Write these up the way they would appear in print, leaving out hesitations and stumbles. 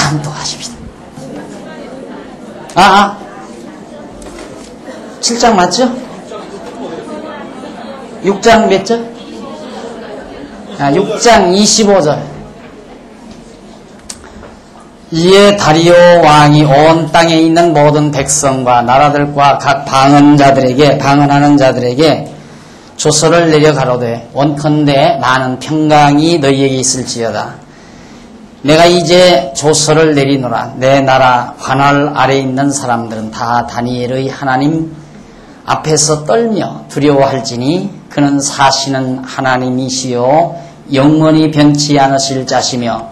당도하십시다. 7장 맞죠? 6장 몇 절? 6장 25절. 이에 다리오 왕이 온 땅에 있는 모든 백성과 나라들과 각 방언하는 자들에게 조서를 내려 가로되 원컨대 많은 평강이 너희에게 있을지어다. 내가 이제 조서를 내리노라. 내 나라 관할 아래에 있는 사람들은 다 다니엘의 하나님 앞에서 떨며 두려워할지니 그는 사시는 하나님이시요 영원히 변치 않으실 자시며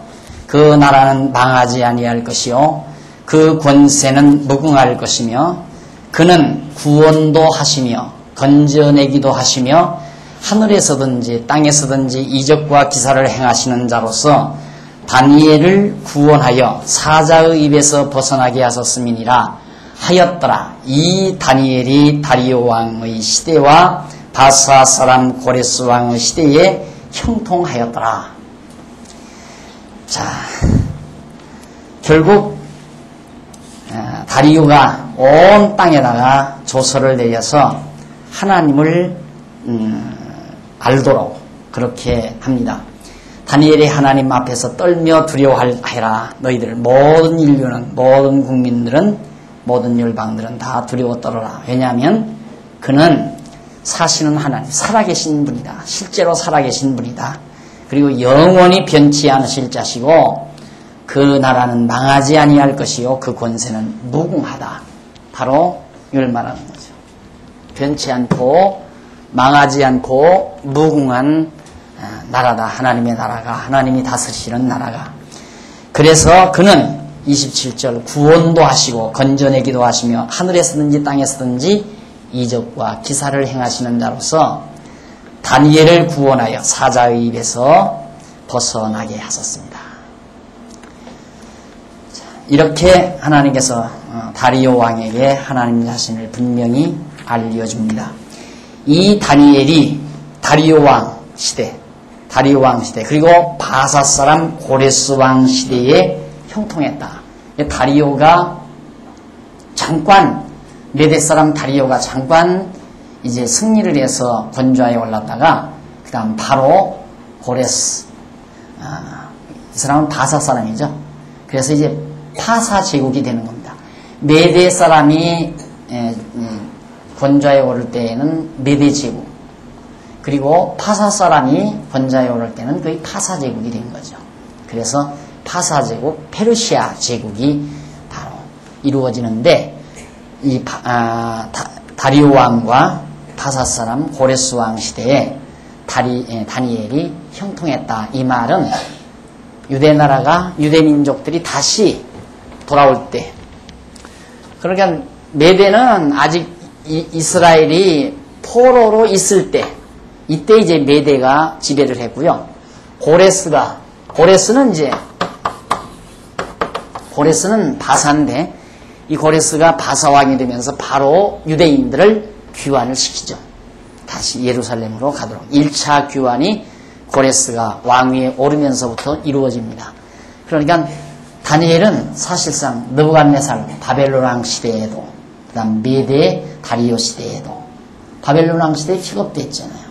그 나라는 망하지 아니할 것이요 그 권세는 무궁할 것이며 그는 구원도 하시며 건져내기도 하시며 하늘에서든지 땅에서든지 이적과 기사를 행하시는 자로서 다니엘을 구원하여 사자의 입에서 벗어나게 하셨음이니라 하였더라. 이 다니엘이 다리오 왕의 시대와 바사 사람 고레스 왕의 시대에 형통하였더라. 자, 결국 다리오가 온 땅에다가 조서를 내려서 하나님을 알도록 그렇게 합니다. 다니엘이 하나님 앞에서 떨며 두려워하라. 너희들 모든 인류는, 모든 국민들은, 모든 열방들은 다 두려워 떨어라. 왜냐하면 그는 사시는 하나님, 살아계신 분이다. 실제로 살아계신 분이다. 그리고 영원히 변치 않으실 자시고 그 나라는 망하지 아니할 것이요 그 권세는 무궁하다. 바로 이걸 말하는 거죠. 변치 않고 망하지 않고 무궁한 나라다. 하나님의 나라가, 하나님이 다스리시는 나라가. 그래서 그는 27절 구원도 하시고 건져내기도 하시며 하늘에서든지 땅에서든지 이적과 기사를 행하시는 자로서 다니엘을 구원하여 사자의 입에서 벗어나게 하셨습니다. 이렇게 하나님께서 다리오 왕에게 하나님 자신을 분명히 알려줍니다. 이 다니엘이 다리오 왕 시대 그리고 바사 사람 고레스 왕 시대에 형통했다. 다리오가 잠깐 메대 사람 다리오가 잠깐 이제 승리를 해서 권좌에 올랐다가 그 다음 바로 고레스 이 사람은 바사 사람이죠. 그래서 이제 파사 제국이 되는 겁니다. 메대 사람이 권좌에 오를 때에는 메대 제국, 그리고 파사 사람이 권좌에 오를 때는 거의 파사 제국이 된 거죠. 그래서 파사 제국, 페르시아 제국이 바로 이루어지는데 이 다리오 왕과 파사 사람 고레스 왕 시대에 다니엘이 형통했다. 이 말은 유대나라가 유대민족들이 다시 돌아올 때, 그러니까 메대는 아직 이스라엘이 포로로 있을 때, 이때 이제 메대가 지배를 했고요. 고레스는 바사인데 이 고레스가 바사 왕이 되면서 바로 유대인들을 귀환을 시키죠. 다시 예루살렘으로 가도록. 1차 귀환이 고레스가 왕위에 오르면서부터 이루어집니다. 그러니까 다니엘은 사실상 느부갓네살 바벨론 왕 시대에도, 그 다음 메대 다리오 시대에도, 바벨론 왕 시대에 픽업됐잖아요.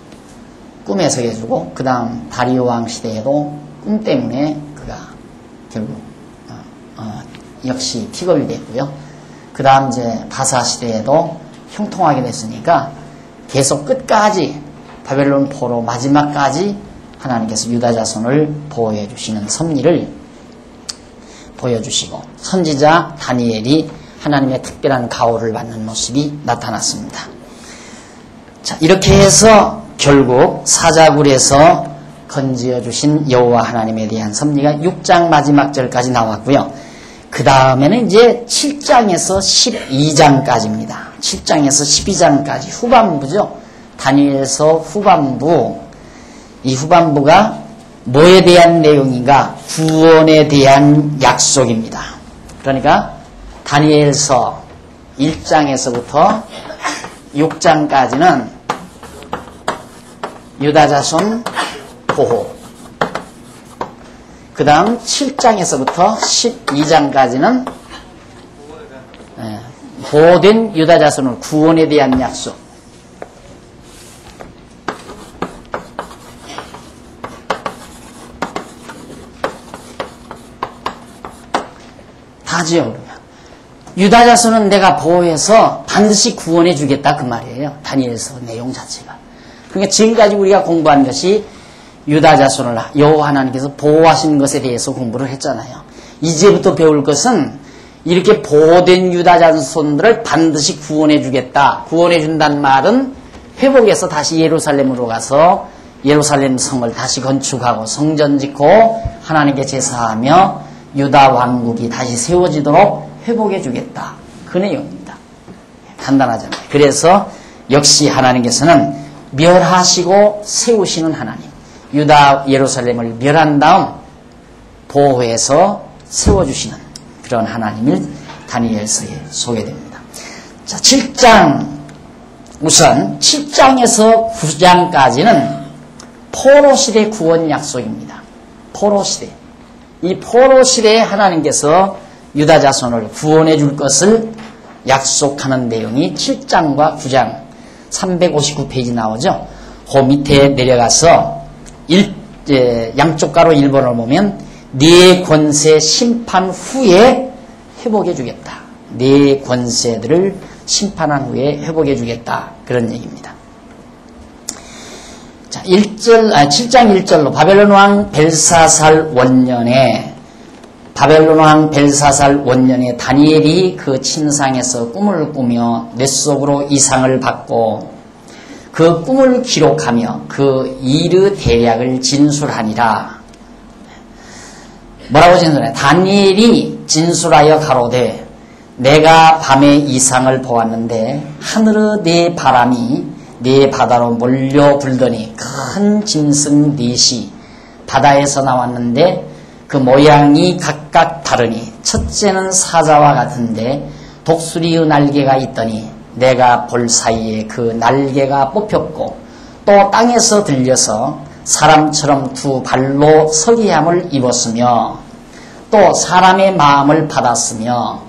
꿈에서 해주고, 그 다음 다리오 왕 시대에도 꿈 때문에 그가 결국 역시 픽업이 됐고요. 그 다음 이제 바사 시대에도 형통하게 됐으니까 계속 끝까지 바벨론 포로 마지막까지 하나님께서 유다 자손을 보호해 주시는 섭리를 보여주시고, 선지자 다니엘이 하나님의 특별한 가호를 받는 모습이 나타났습니다. 자, 이렇게 해서 결국 사자굴에서 건지어 주신 여호와 하나님에 대한 섭리가 6장 마지막 절까지 나왔고요. 그 다음에는 이제 7장에서 12장까지입니다. 7장에서 12장까지 후반부죠. 다니엘서 후반부. 이 후반부가 뭐에 대한 내용인가? 구원에 대한 약속입니다. 그러니까 다니엘서 1장에서부터 6장까지는 유다 자손 보호, 그 다음 7장에서부터 12장까지는 보호된 유다 자손을 구원에 대한 약속. 다지요, 그러면. 유다 자손은 내가 보호해서 반드시 구원해 주겠다, 그 말이에요. 다니엘서 내용 자체가. 그러니까 지금까지 우리가 공부한 것이 유다 자손을 여호와 하나님께서 보호하신 것에 대해서 공부를 했잖아요. 이제부터 배울 것은 이렇게 보호된 유다 자손들을 반드시 구원해 주겠다. 구원해 준다는 말은 회복해서 다시 예루살렘으로 가서 예루살렘 성을 다시 건축하고 성전 짓고 하나님께 제사하며 유다 왕국이 다시 세워지도록 회복해 주겠다. 그 내용입니다. 간단하잖아요. 그래서 역시 하나님께서는 멸하시고 세우시는 하나님. 유다 예루살렘을 멸한 다음 보호해서 세워주시는 그런 하나님을 다니엘서에 소개됩니다. 자, 7장 우선 7장에서 9장까지는 포로시대 구원 약속입니다. 포로시대. 이 포로시대에 하나님께서 유다 자손을 구원해 줄 것을 약속하는 내용이 7장과 9장 359페이지 나오죠. 그 밑에 내려가서 양쪽 가로 1번을 보면 네 권세 심판 후에 회복해 주겠다. 네 권세들을 심판한 후에 회복해 주겠다. 그런 얘기입니다. 자, 7장 1절로 바벨론 왕 벨사살 원년에 다니엘이 그 침상에서 꿈을 꾸며 뇌 속으로 이상을 받고 그 꿈을 기록하며 그 일의 대략을 진술하니라. 뭐라고 진술해? 다니엘이 진술하여 가로되 내가 밤에 이상을 보았는데 하늘의 네 바람이 네 바다로 몰려 불더니 큰 짐승 넷이 바다에서 나왔는데 그 모양이 각각 다르니 첫째는 사자와 같은데 독수리의 날개가 있더니 내가 볼 사이에 그 날개가 뽑혔고 또 땅에서 들려서 사람처럼 두 발로 서기함을 입었으며 또 사람의 마음을 받았으며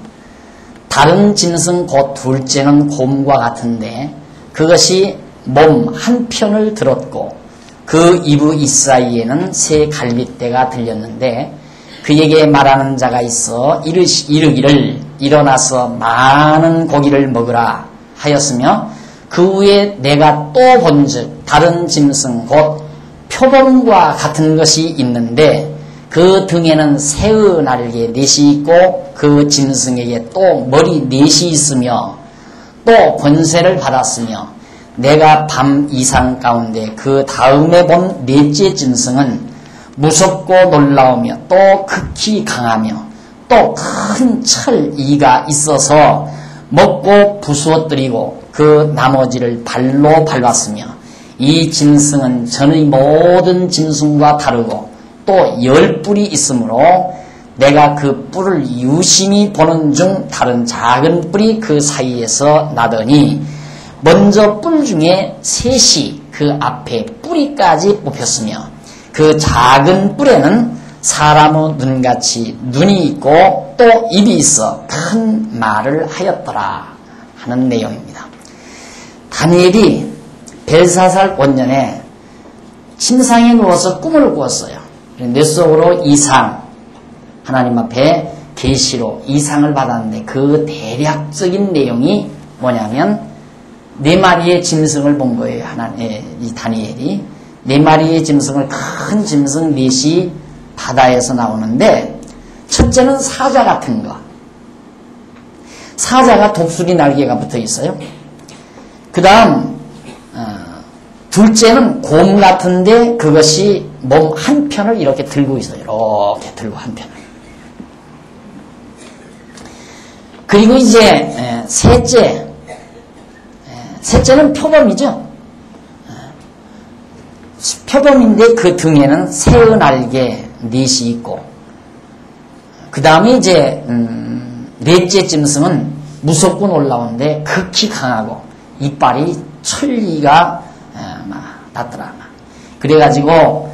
다른 짐승 곧 둘째는 곰과 같은데 그것이 몸 한편을 들었고 그 이브 이사이에는 새 갈빗대가 들렸는데 그에게 말하는 자가 있어 이르기를 일어나서 많은 고기를 먹으라 하였으며 그 후에 내가 또 본즉 다른 짐승 곧 표범과 같은 것이 있는데 그 등에는 새의 날개 넷이 있고 그 짐승에게 또 머리 넷이 있으며 또 권세를 받았으며 내가 밤 이상 가운데 그 다음에 본 넷째 짐승은 무섭고 놀라우며 또 극히 강하며 또 큰 철 이가 있어서 먹고 부수어뜨리고 그 나머지를 발로 밟았으며 이 짐승은 전의 모든 짐승과 다르고 또 10뿔이 있으므로 내가 그 뿔을 유심히 보는 중 다른 작은 뿔이 그 사이에서 나더니 먼저 뿔 중에 셋이 그 앞에 뿌리까지 뽑혔으며 그 작은 뿔에는 사람의 눈같이 눈이 있고 또 입이 있어 큰 말을 하였더라 하는 내용입니다. 다니엘이 벨사살 원년에 침상에 누워서 꿈을 꾸었어요. 뇌 속으로 이상, 하나님 앞에 계시로 이상을 받았는데 그 대략적인 내용이 뭐냐면 4마리의 짐승을 본 거예요. 이 다니엘이 4마리의 짐승을 큰 짐승 넷이 바다에서 나오는데 첫째는 사자 같은 거. 사자가 독수리 날개가 붙어 있어요. 그 다음 둘째는 곰 같은데 그것이 몸 한편을 이렇게 들고 있어요. 이렇게 들고 한편을. 그리고 이제 셋째는 표범이죠. 표범인데 그 등에는 새의 날개 넷이 있고 그 다음에 이제 넷째 짐승은 무섭고 놀라운데 극히 강하고 이빨이 천리가 났더라. 그래가지고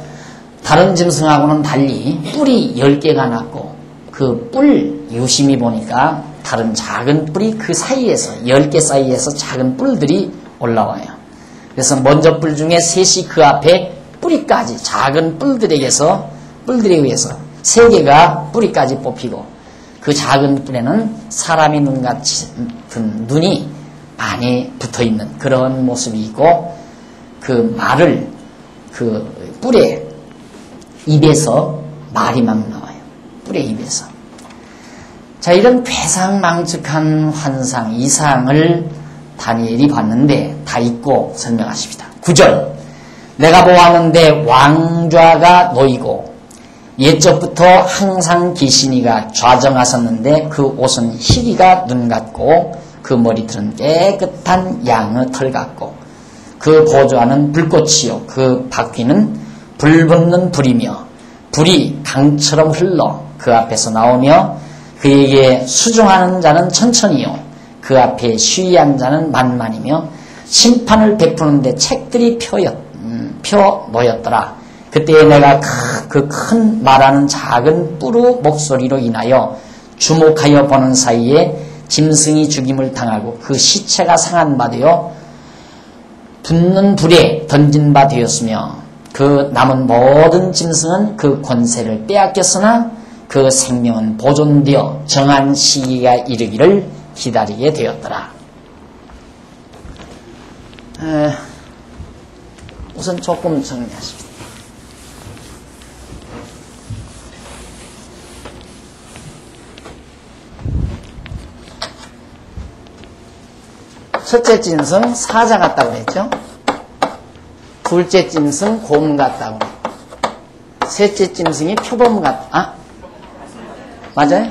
다른 짐승하고는 달리 뿔이 10개가 났고 그 뿔 유심히 보니까 다른 작은 뿔이 그 사이에서 10개 사이에서 작은 뿔들이 올라와요. 그래서 먼저 뿔 중에 셋이 그 앞에 뿌리까지 작은 뿔들에 의해서 3개가 뿌리까지 뽑히고 그 작은 뿔에는 사람의 눈 같은 눈이 많이 붙어있는 그런 모습이 있고 그 말을 그 뿔의 입에서 말이 막 나와요. 뿔의 입에서. 자, 이런 괴상망측한 환상, 이상을 다니엘이 봤는데 다 읽고 설명하십니다. 9절. 내가 보았는데 왕좌가 놓이고 옛적부터 항상 계시니가 좌정하셨는데 그 옷은 희기가 눈 같고 그 머리털은 깨끗한 양의 털 같고 그 보좌는 불꽃이요 그 바퀴는 불붙는 불이며 불이 강처럼 흘러 그 앞에서 나오며 그에게 수종하는 자는 천천히요 그 앞에 쉬이한 자는 만만이며 심판을 베푸는데 책들이 펴 놓였더라. 그때 내가 그 큰 말하는 작은 뿌루 목소리로 인하여 주목하여 보는 사이에 짐승이 죽임을 당하고 그 시체가 상한 바 되어 붙는 불에 던진 바 되었으며 그 남은 모든 짐승은 그 권세를 빼앗겼으나 그 생명은 보존되어 정한 시기가 이르기를 기다리게 되었더라. 우선 조금 정리하십시오. 첫째 짐승 사자 같다고 했죠. 둘째 짐승 곰 같다고. 셋째 짐승이 표범 같다. 맞아요?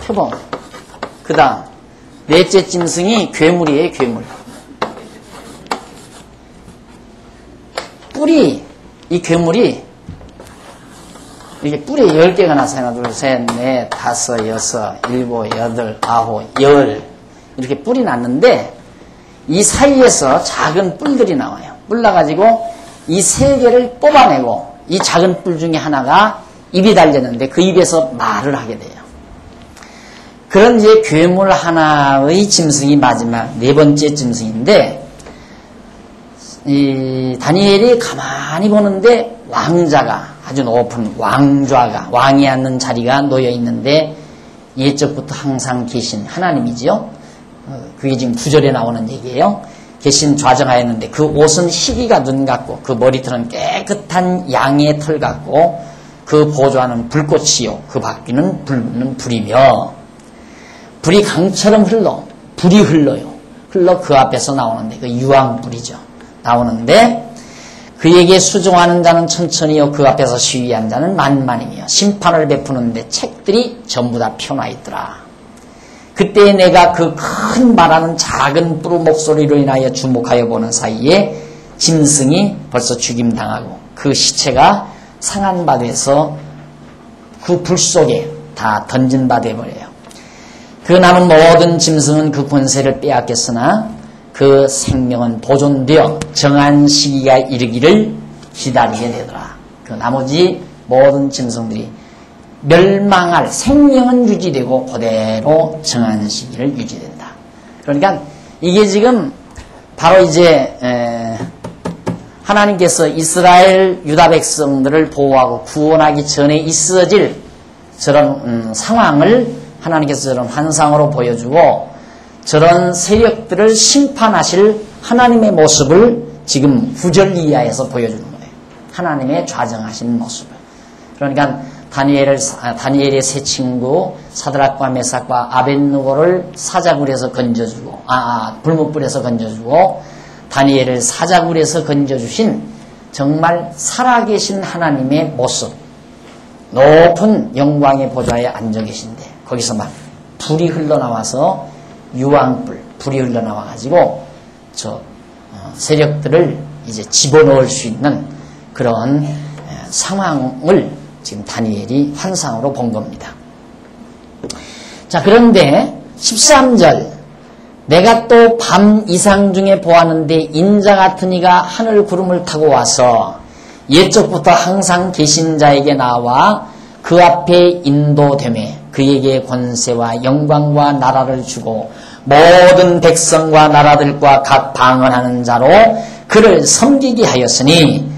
표범. 그 다음 넷째 짐승이 괴물이에요. 괴물. 뿔이 이 괴물이 이게 뿔이 10개가 나서 하나 둘 셋 넷 다섯 여섯 일곱 여덟 아홉 열 이렇게 뿔이 났는데 이 사이에서 작은 뿔들이 나와요. 뿔 나가지고 이 3개를 뽑아내고 이 작은 뿔 중에 하나가 입이 달렸는데 그 입에서 말을 하게 돼요. 그런 이제 괴물 하나의 짐승이 마지막 4번째 짐승인데 이 다니엘이 가만히 보는데 왕자가 아주 높은 왕좌가 왕이 앉는 자리가 놓여 있는데 옛적부터 항상 계신 하나님이지요. 그게 지금 9절에 나오는 얘기예요. 계신 좌정하였는데 그 옷은 희기가 눈 같고 그 머리털은 깨끗한 양의 털 같고 그 보좌는 불꽃이요 그 바퀴는 불붙는 불이며 불이 강처럼 불이 흘러 그 앞에서 나오는데 그 유황불이죠. 나오는데 그에게 수종하는 자는 천천히요 그 앞에서 시위한 자는 만만이며 심판을 베푸는데 책들이 전부 다 펴놔 있더라. 그때 내가 그 큰 말하는 작은 뿌루 목소리로 인하여 주목하여 보는 사이에 짐승이 벌써 죽임당하고 그 시체가 상한 바 돼서 그 불 속에 다 던진 바 돼버려요. 그 남은 모든 짐승은 그 권세를 빼앗겼으나 그 생명은 보존되어 정한 시기가 이르기를 기다리게 되더라. 그 나머지 모든 짐승들이 멸망할 생명은 유지되고 그대로 정한 시기를 유지된다. 그러니까 이게 지금 바로 이제 하나님께서 이스라엘 유다 백성들을 보호하고 구원하기 전에 있어질 저런 상황을 하나님께서 저런 환상으로 보여주고 저런 세력들을 심판하실 하나님의 모습을 지금 9절 이하에서 보여주는 거예요. 하나님의 좌정하신 모습을. 그러니까 다니엘의 세 친구 사드락과 메삭과 아벳느고를 사자굴에서 건져주고 불못불에서 건져주고 다니엘을 사자굴에서 건져주신 정말 살아계신 하나님의 모습 높은 영광의 보좌에 앉아 계신데 거기서 막 불이 흘러나와서 유황불 불이 흘러나와가지고 세력들을 이제 집어넣을 수 있는 그런 상황을 지금 다니엘이 환상으로 본 겁니다. 자, 그런데 13절 내가 또 밤 이상 중에 보았는데 인자 같은 이가 하늘 구름을 타고 와서 옛적부터 항상 계신 자에게 나와 그 앞에 인도되매 그에게 권세와 영광과 나라를 주고 모든 백성과 나라들과 각 방언하는 자로 그를 섬기게 하였으니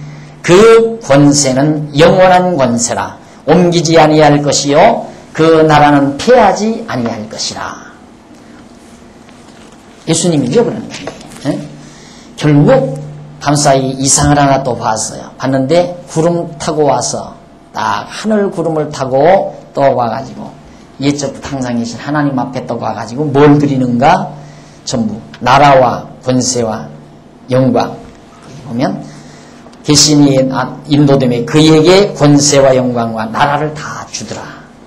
그 권세는 영원한 권세라. 옮기지 아니할 것이요 그 나라는 패하지 아니할 것이라. 예수님이죠, 그런 거예요. 결국 밤사이 이상을 하나 또 봤어요. 봤는데 구름 타고 와서 딱 하늘 구름을 타고 또 와가지고 옛적부터 항상 계신 하나님 앞에 또 와가지고 뭘 드리는가? 전부 나라와 권세와 영광. 여기 보면 계신이 인도됨에 그에게 권세와 영광과 나라를 다 주더라.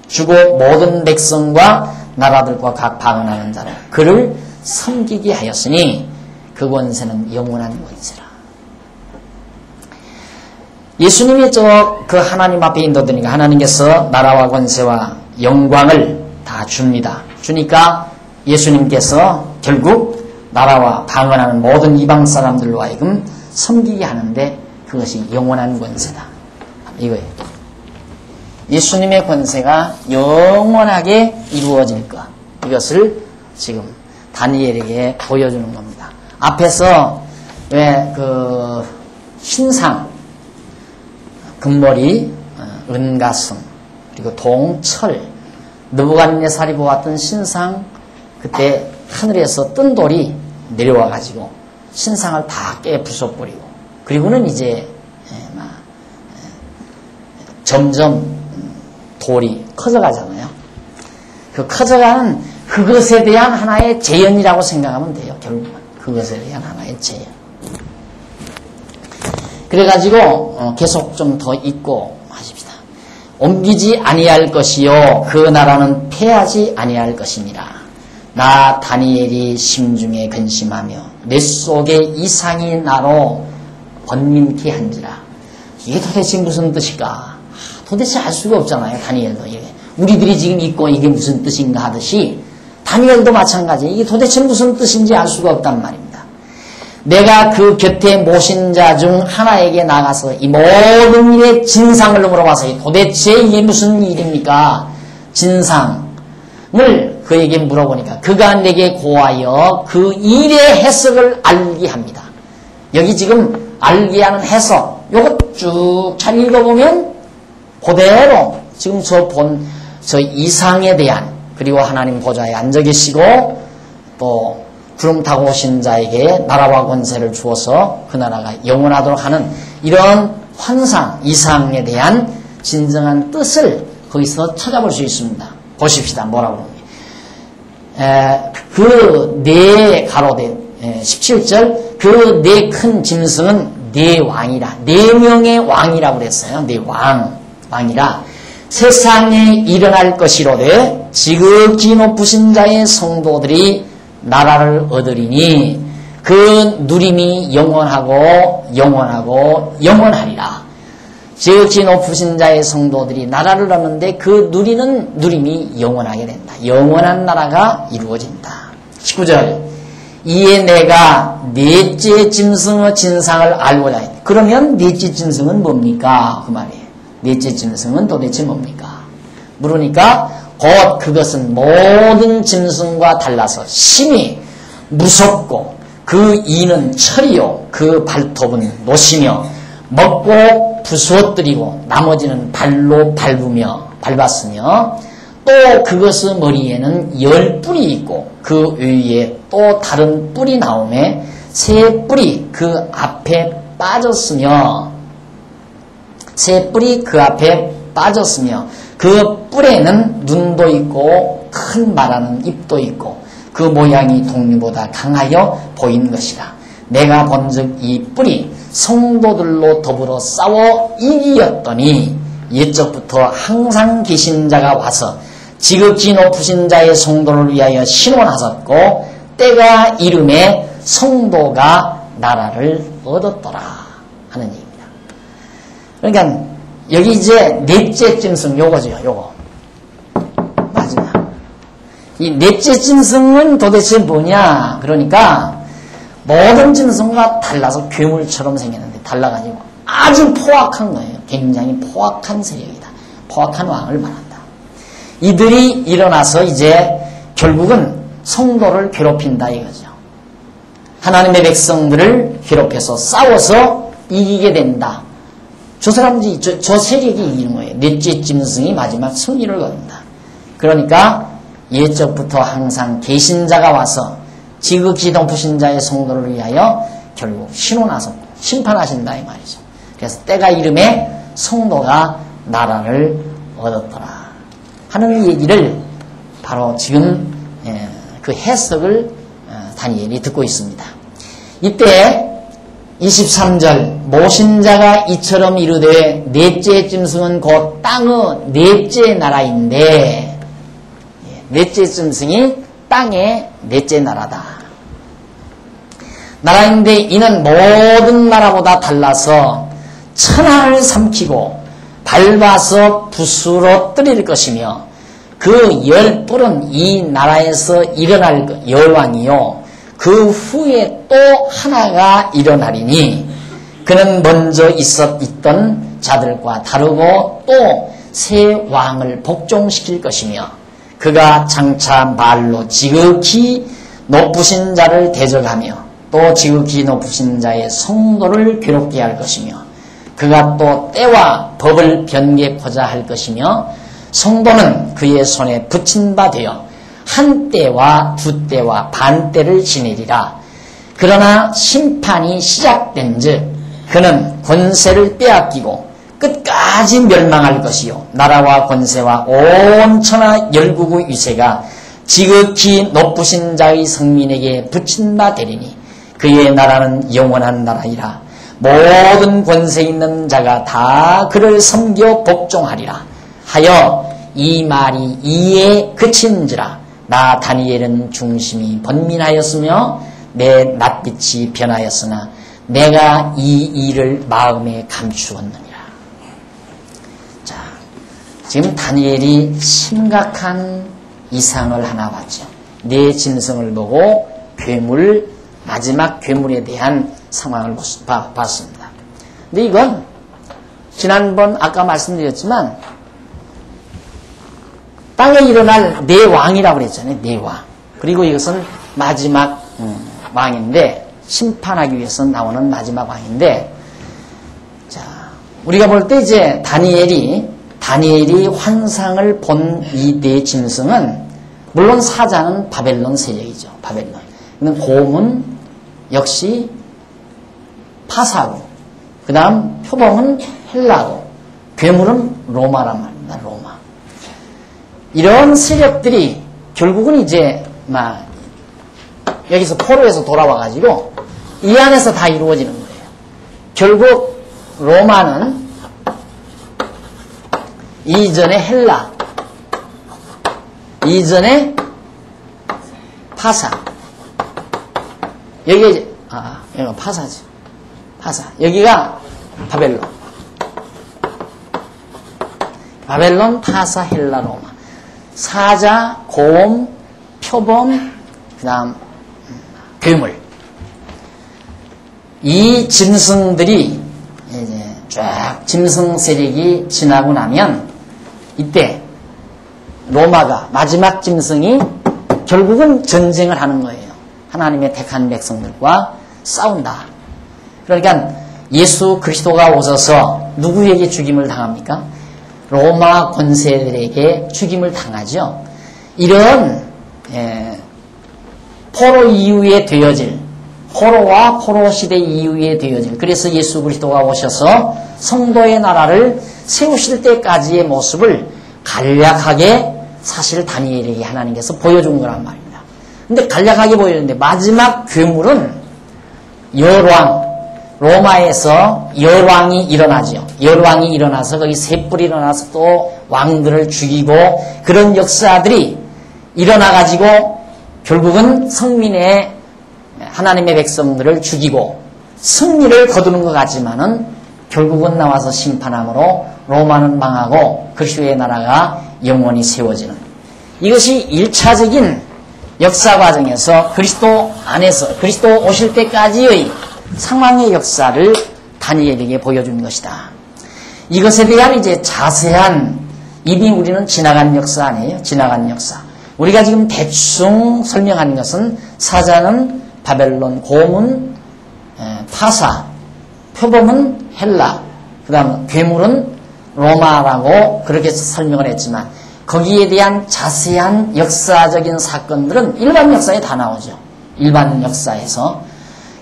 주고 모든 백성과 나라들과 각 방언하는 자를 그를 섬기게 하였으니 그 권세는 영원한 권세라. 예수님이 그 하나님 앞에 인도되니까 하나님께서 나라와 권세와 영광을 다 줍니다. 주니까 예수님께서 결국 나라와 방언하는 모든 이방 사람들로 하여금 섬기게 하는데 그것이 영원한 권세다. 이거예요. 예수님의 권세가 영원하게 이루어질 것. 이것을 지금 다니엘에게 보여주는 겁니다. 앞에서 왜 그 신상, 금머리, 은가슴, 그리고 동, 철, 느부갓네살이 보았던 신상, 그때 하늘에서 뜬 돌이 내려와가지고 신상을 다 깨 부숴버리고, 그리고는 이제 점점 돌이 커져가잖아요. 그 커져가는 그것에 대한 하나의 재현이라고 생각하면 돼요. 결국은 그것에 대한 하나의 재현. 그래가지고 계속 좀 더 읽고 하십시다. 옮기지 아니할 것이요 그 나라는 패하지 아니할 것이니라. 나 다니엘이 심중에 근심하며 내 속에 이상이 나로 번민케 한지라. 이게 도대체 무슨 뜻일까? 도대체 알 수가 없잖아요. 다니엘도 이게 우리들이 지금 읽고 이게 무슨 뜻인가 하듯이 다니엘도 마찬가지. 이게 도대체 무슨 뜻인지 알 수가 없단 말입니다. 내가 그 곁에 모신 자 중 하나에게 나가서 이 모든 일의 진상을 물어봐서 도대체 이게 무슨 일입니까? 진상을 그에게 물어보니까 그가 내게 고하여 그 일의 해석을 알게 합니다. 여기 지금 알게 하는 해석 요거 쭉 잘 읽어보면 그대로 지금 저 이상에 대한, 그리고 하나님 보좌에 앉아 계시고 또 구름 타고 오신 자에게 나라와 권세를 주어서 그 나라가 영원하도록 하는 이런 환상, 이상에 대한 진정한 뜻을 거기서 찾아볼 수 있습니다. 보십시다. 뭐라고 합니까? 그 네 가로대 17절 그 네 큰 짐승은 네 왕이라, 네 명의 왕이라고 그랬어요. 네 왕이라 세상에 일어날 것이로되 지극히 높으신 자의 성도들이 나라를 얻으리니 그 누림이 영원하고 영원하리라. 지극히 높으신 자의 성도들이 나라를 얻는데 그 누림이 영원하게 된다. 영원한 나라가 이루어진다. 19절 이에 내가 넷째 짐승의 진상을 알고자 했다. 그러면 넷째 짐승은 뭡니까? 그 말이에요. 넷째 짐승은 도대체 뭡니까? 물으니까 곧 그것은 모든 짐승과 달라서 심히 무섭고 그 이는 철이요 그 발톱은 노시며 먹고 부수어뜨리고 나머지는 발로 밟았으며 또 그것의 머리에는 10뿔이 있고 그 위에 또 다른 뿔이 나오매 3뿔이 그 앞에 빠졌으며 그 뿔에는 눈도 있고 큰 말하는 입도 있고 그 모양이 동류보다 강하여 보이는 것이라. 내가 본즉 이 뿔이 성도들로 더불어 싸워 이기었더니 옛적부터 항상 계신 자가 와서 지극히 높으신 자의 성도를 위하여 신원하셨고 때가 이름에 성도가 나라를 얻었더라 하는 얘기입니다. 그러니까 여기 이제 넷째 짐승 요거죠. 요거 마지막 이 넷째 짐승은 도대체 뭐냐? 그러니까 모든 짐승과 달라서 괴물처럼 생겼는데 달라가지고 아주 포악한 거예요. 굉장히 포악한 세력이다. 포악한 왕을 말한다. 이들이 일어나서 이제 결국은 성도를 괴롭힌다 이거죠. 하나님의 백성들을 괴롭혀서 싸워서 이기게 된다. 저 사람들이, 저 세력이 이기는 거예요. 넷째 짐승이 마지막 승리를 거둔다. 그러니까 예적부터 항상 계신 자가 와서 지극히 높으신 자의 성도를 위하여 결국 신원하셨고 심판하신다 이 말이죠. 그래서 때가 이름에 성도가 나라를 얻었더라 하는 얘기를 바로 지금 그 해석을 다니엘이 듣고 있습니다. 이때 23절 모신 자가 이처럼 이르되 넷째 짐승은 곧 땅의 넷째 나라인데 넷째 짐승이 땅의 넷째 나라다. 나라인데 이는 모든 나라보다 달라서 천하를 삼키고 밟아서 부스러뜨릴 것이며 그 열뿔은 이 나라에서 일어날 여왕이요 그 후에 또 하나가 일어나리니 그는 먼저 있던 자들과 다르고 또 새 왕을 복종시킬 것이며 그가 장차 말로 지극히 높으신 자를 대적하며 또 지극히 높으신 자의 성도를 괴롭게 할 것이며 그가 또 때와 법을 변개코자 할 것이며 성도는 그의 손에 붙인 바 되어 한 때와 두 때와 반 때를 지내리라. 그러나 심판이 시작된 즉 그는 권세를 빼앗기고 끝까지 멸망할 것이요 나라와 권세와 온 천하 열국의 위세가 지극히 높으신 자의 성민에게 붙인 바 되리니 그의 나라는 영원한 나라이라. 모든 권세 있는 자가 다 그를 섬겨 복종하리라 하여 이 말이 이에 그친지라. 나 다니엘은 중심이 번민하였으며 내 낯빛이 변하였으나 내가 이 일을 마음에 감추었느니라. 자, 지금 다니엘이 심각한 이상을 하나 봤죠. 네 짐승을 보고 괴물, 마지막 괴물에 대한 상황을 봤습니다. 근데 이건 지난번 아까 말씀드렸지만 땅에 일어날 네 왕이라고 그랬잖아요. 네 왕. 그리고 이것은 마지막 왕인데 심판하기 위해서 나오는 마지막 왕인데 자, 우리가 볼 때 이제 다니엘이 환상을 본 이 네 짐승은 물론 사자는 바벨론 세력이죠. 바벨론. 근데 곰은 역시 파사고 그 다음 표범은 헬라고 괴물은 로마란 말입니다. 로마. 이런 세력들이 결국은 이제 막 여기서 포로에서 돌아와가지고 이 안에서 다 이루어지는 거예요. 결국 로마는 이전에 헬라, 이전에 파사, 여기가 여기가 파사지. 파사. 여기가 바벨론. 바벨론, 파사, 헬라, 로마. 사자, 곰, 표범, 그 다음 괴물. 이 짐승들이 이제 쫙 짐승 세력이 지나고 나면 이때 로마가 마지막 짐승이 결국은 전쟁을 하는 거예요. 하나님의 택한 백성들과 싸운다. 그러니까 예수 그리스도가 오셔서 누구에게 죽임을 당합니까? 로마 권세들에게 죽임을 당하죠. 이런 포로 이후에 되어질 포로와 포로 시대 이후에 되어질 그래서 예수 그리스도가 오셔서 성도의 나라를 세우실 때까지의 모습을 간략하게 사실 다니엘에게 하나님께서 보여준 거란 말입니다. 근데 간략하게 보여줬는데 마지막 괴물은 열왕 로마에서 열왕이 일어나죠. 열왕이 일어나서 거기 셋불이 일어나서 또 왕들을 죽이고 그런 역사들이 일어나가지고 결국은 성민의 하나님의 백성들을 죽이고 승리를 거두는 것 같지만은 결국은 나와서 심판함으로 로마는 망하고 그리스도의 나라가 영원히 세워지는 이것이 1차적인 역사 과정에서 그리스도 안에서 그리스도 오실 때까지의 상황의 역사를 다니엘에게 보여준 것이다. 이것에 대한 이제 자세한, 이미 우리는 지나간 역사 아니에요? 지나간 역사. 우리가 지금 대충 설명하는 것은 사자는 바벨론, 곰은 파사, 표범은 헬라, 그 다음 괴물은 로마라고 그렇게 설명을 했지만 거기에 대한 자세한 역사적인 사건들은 일반 역사에 다 나오죠. 일반 역사에서.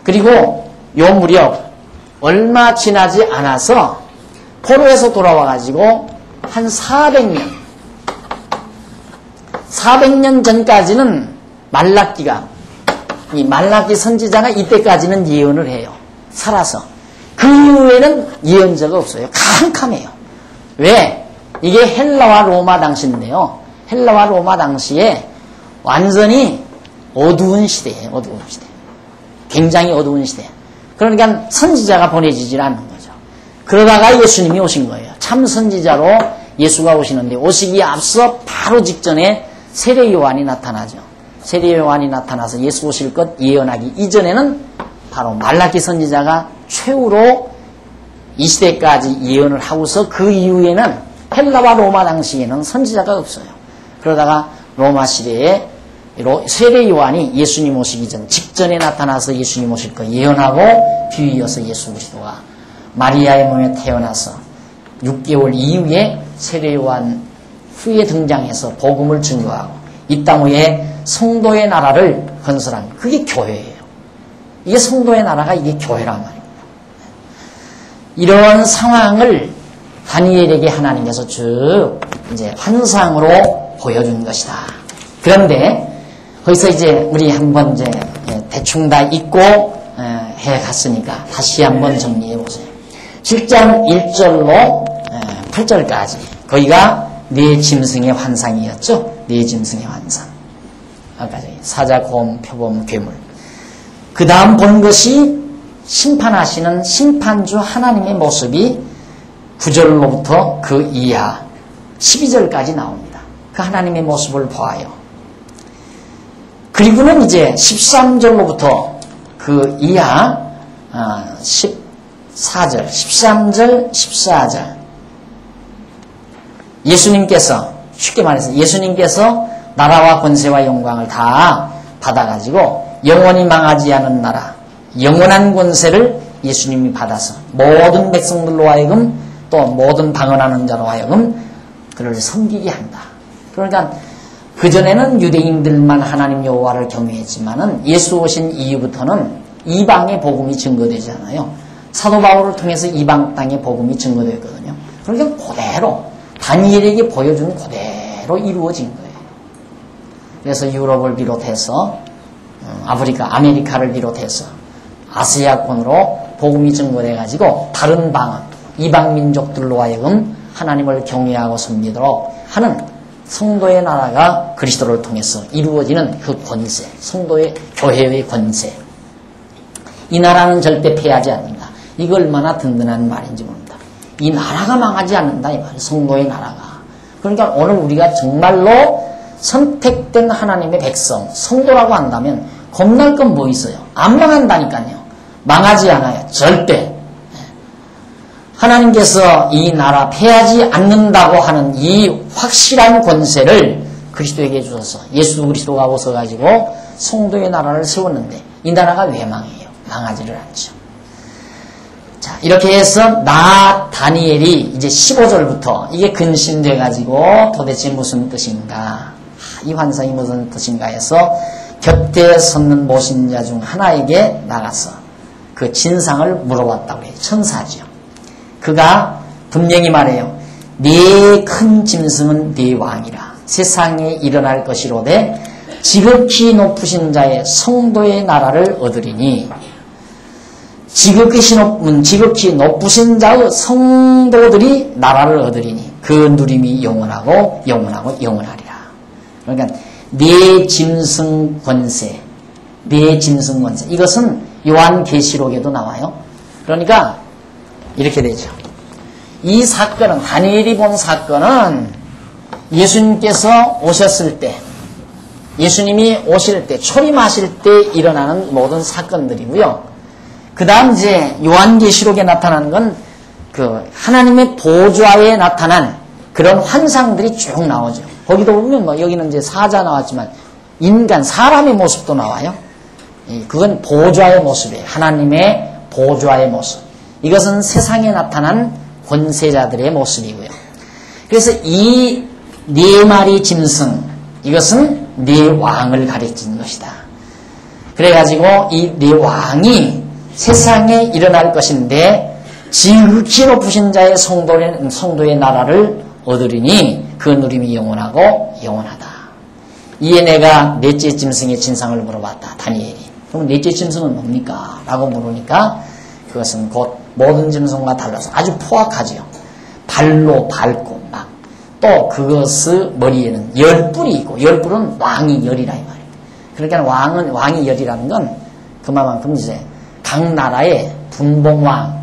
그리고 요 무렵 얼마 지나지 않아서 포로에서 돌아와가지고 한 400년 전까지는 말라기가, 이 말라기 선지자가 이때까지는 예언을 해요. 살아서. 그 이후에는 예언자가 없어요. 캄캄해요. 왜? 이게 헬라와 로마 당시인데요. 헬라와 로마 당시에 완전히 어두운 시대예요. 어두운 시대. 굉장히 어두운 시대. 그러니까 선지자가 보내지질 않는 거죠. 그러다가 예수님이 오신 거예요. 참 선지자로 예수가 오시는데 오시기에 앞서 바로 직전에 세례 요한이 나타나죠. 세례 요한이 나타나서 예수 오실 것 예언하기 이전에는 바로 말라기 선지자가 최후로 이 시대까지 예언을 하고서 그 이후에는 헬라와 로마 당시에는 선지자가 없어요. 그러다가 로마 시대에 세례 요한이 예수님 오시기 전 직전에 나타나서 예수님 오실 거 예언하고 뒤이어서 예수 그리스도가 마리아의 몸에 태어나서 6개월 이후에 세례 요한 후에 등장해서 복음을 증거하고 이 땅 위에 성도의 나라를 건설한, 그게 교회예요. 이게 성도의 나라가 이게 교회란 말입니다. 이런 상황을 다니엘에게 하나님께서 쭉 이제 환상으로 보여준 것이다. 그런데 거기서 이제 우리 한번 이제 대충 다 읽고 해 갔으니까 다시 한번 정리해 보세요. 7장 1절로 8절까지 거기가 네 짐승의 환상이었죠. 네 짐승의 환상. 아까 저기 사자, 곰, 표범, 괴물. 그 다음 본 것이 심판하시는 심판주 하나님의 모습이 9절로부터 그 이하 12절까지 나옵니다. 그 하나님의 모습을 보아요. 그리고는 이제 13절로부터 그 이하 14절, 13절, 14절 예수님께서, 쉽게 말해서 예수님께서 나라와 권세와 영광을 다 받아가지고 영원히 망하지 않은 나라, 영원한 권세를 예수님이 받아서 모든 백성들로 하여금 또 모든 방언하는 자로 하여금 그를 섬기게 한다. 그러니까 그전에는 유대인들만 하나님 여호와를 경외했지만은 예수 오신 이후부터는 이방의 복음이 증거되지 않아요. 사도 바울을 통해서 이방 땅의 복음이 증거되었거든요. 그러니까 그대로 다니엘에게 보여준 그대로 이루어진 거예요. 그래서 유럽을 비롯해서 아프리카, 아메리카를 비롯해서 아시아권으로 복음이 증거돼가지고 다른 방언, 이방 민족들로 하여금 하나님을 경외하고 섬기도록 하는 성도의 나라가 그리스도를 통해서 이루어지는 그 권세, 성도의 교회의 권세. 이 나라는 절대 패하지 않는다. 이거 얼마나 든든한 말인지 모릅니다. 이 나라가 망하지 않는다 이 말이에요. 성도의 나라가. 그러니까 오늘 우리가 정말로 선택된 하나님의 백성, 성도라고 한다면 겁날 건 뭐 있어요? 안 망한다니까요. 망하지 않아요. 절대. 하나님께서 이 나라 패하지 않는다고 하는 이 확실한 권세를 그리스도에게 주셔서 예수 그리스도가 오셔가지고 성도의 나라를 세웠는데 이 나라가 왜 망해요? 망하지를 않죠. 자, 이렇게 해서 나 다니엘이 이제 15절부터 이게 근심돼가지고 도대체 무슨 뜻인가? 이 환상이 무슨 뜻인가 해서 곁에 섰는 모신자 중 하나에게 나가서 그 진상을 물어봤다고 해요. 천사죠. 그가 분명히 말해요. 네 큰 짐승은 네 왕이라. 세상에 일어날 것이로되 지극히 높으신 자의 성도의 나라를 얻으리니 지극히 높으신 자의 성도들이 나라를 얻으리니 그 누림이 영원하고 영원하고 영원하리라. 그러니까 네 짐승 권세, 네 짐승 권세. 이것은 요한계시록에도 나와요. 그러니까 이렇게 되죠. 이 사건은, 다니엘이 본 사건은 예수님께서 오셨을 때, 예수님이 오실 때, 초림하실 때 일어나는 모든 사건들이고요. 그 다음 이제 요한계시록에 나타난 건 그 하나님의 보좌에 나타난 그런 환상들이 쭉 나오죠. 거기도 보면 뭐 여기는 이제 사자 나왔지만 인간, 사람의 모습도 나와요. 그건 보좌의 모습이에요. 하나님의 보좌의 모습. 이것은 세상에 나타난 권세자들의 모습이고요. 그래서 이 네 마리 짐승, 이것은 네 왕을 가리키는 것이다. 그래가지고 이 네 왕이 세상에 일어날 것인데 지극히 높으신 자의 성도의 나라를 얻으리니 그 누림이 영원하고 영원하다. 이에 내가 넷째 짐승의 진상을 물어봤다. 다니엘이. 그럼 넷째 짐승은 뭡니까? 라고 물으니까 그것은 곧 모든 짐승과 달라서 아주 포악하지요. 발로 밟고 막 또 그것의 머리에는 열뿔이 있고, 열뿔은 왕이 열이라 이 말이에요. 그러니까 왕이 열이라는 건 그만큼 이제 각 나라의 분봉왕,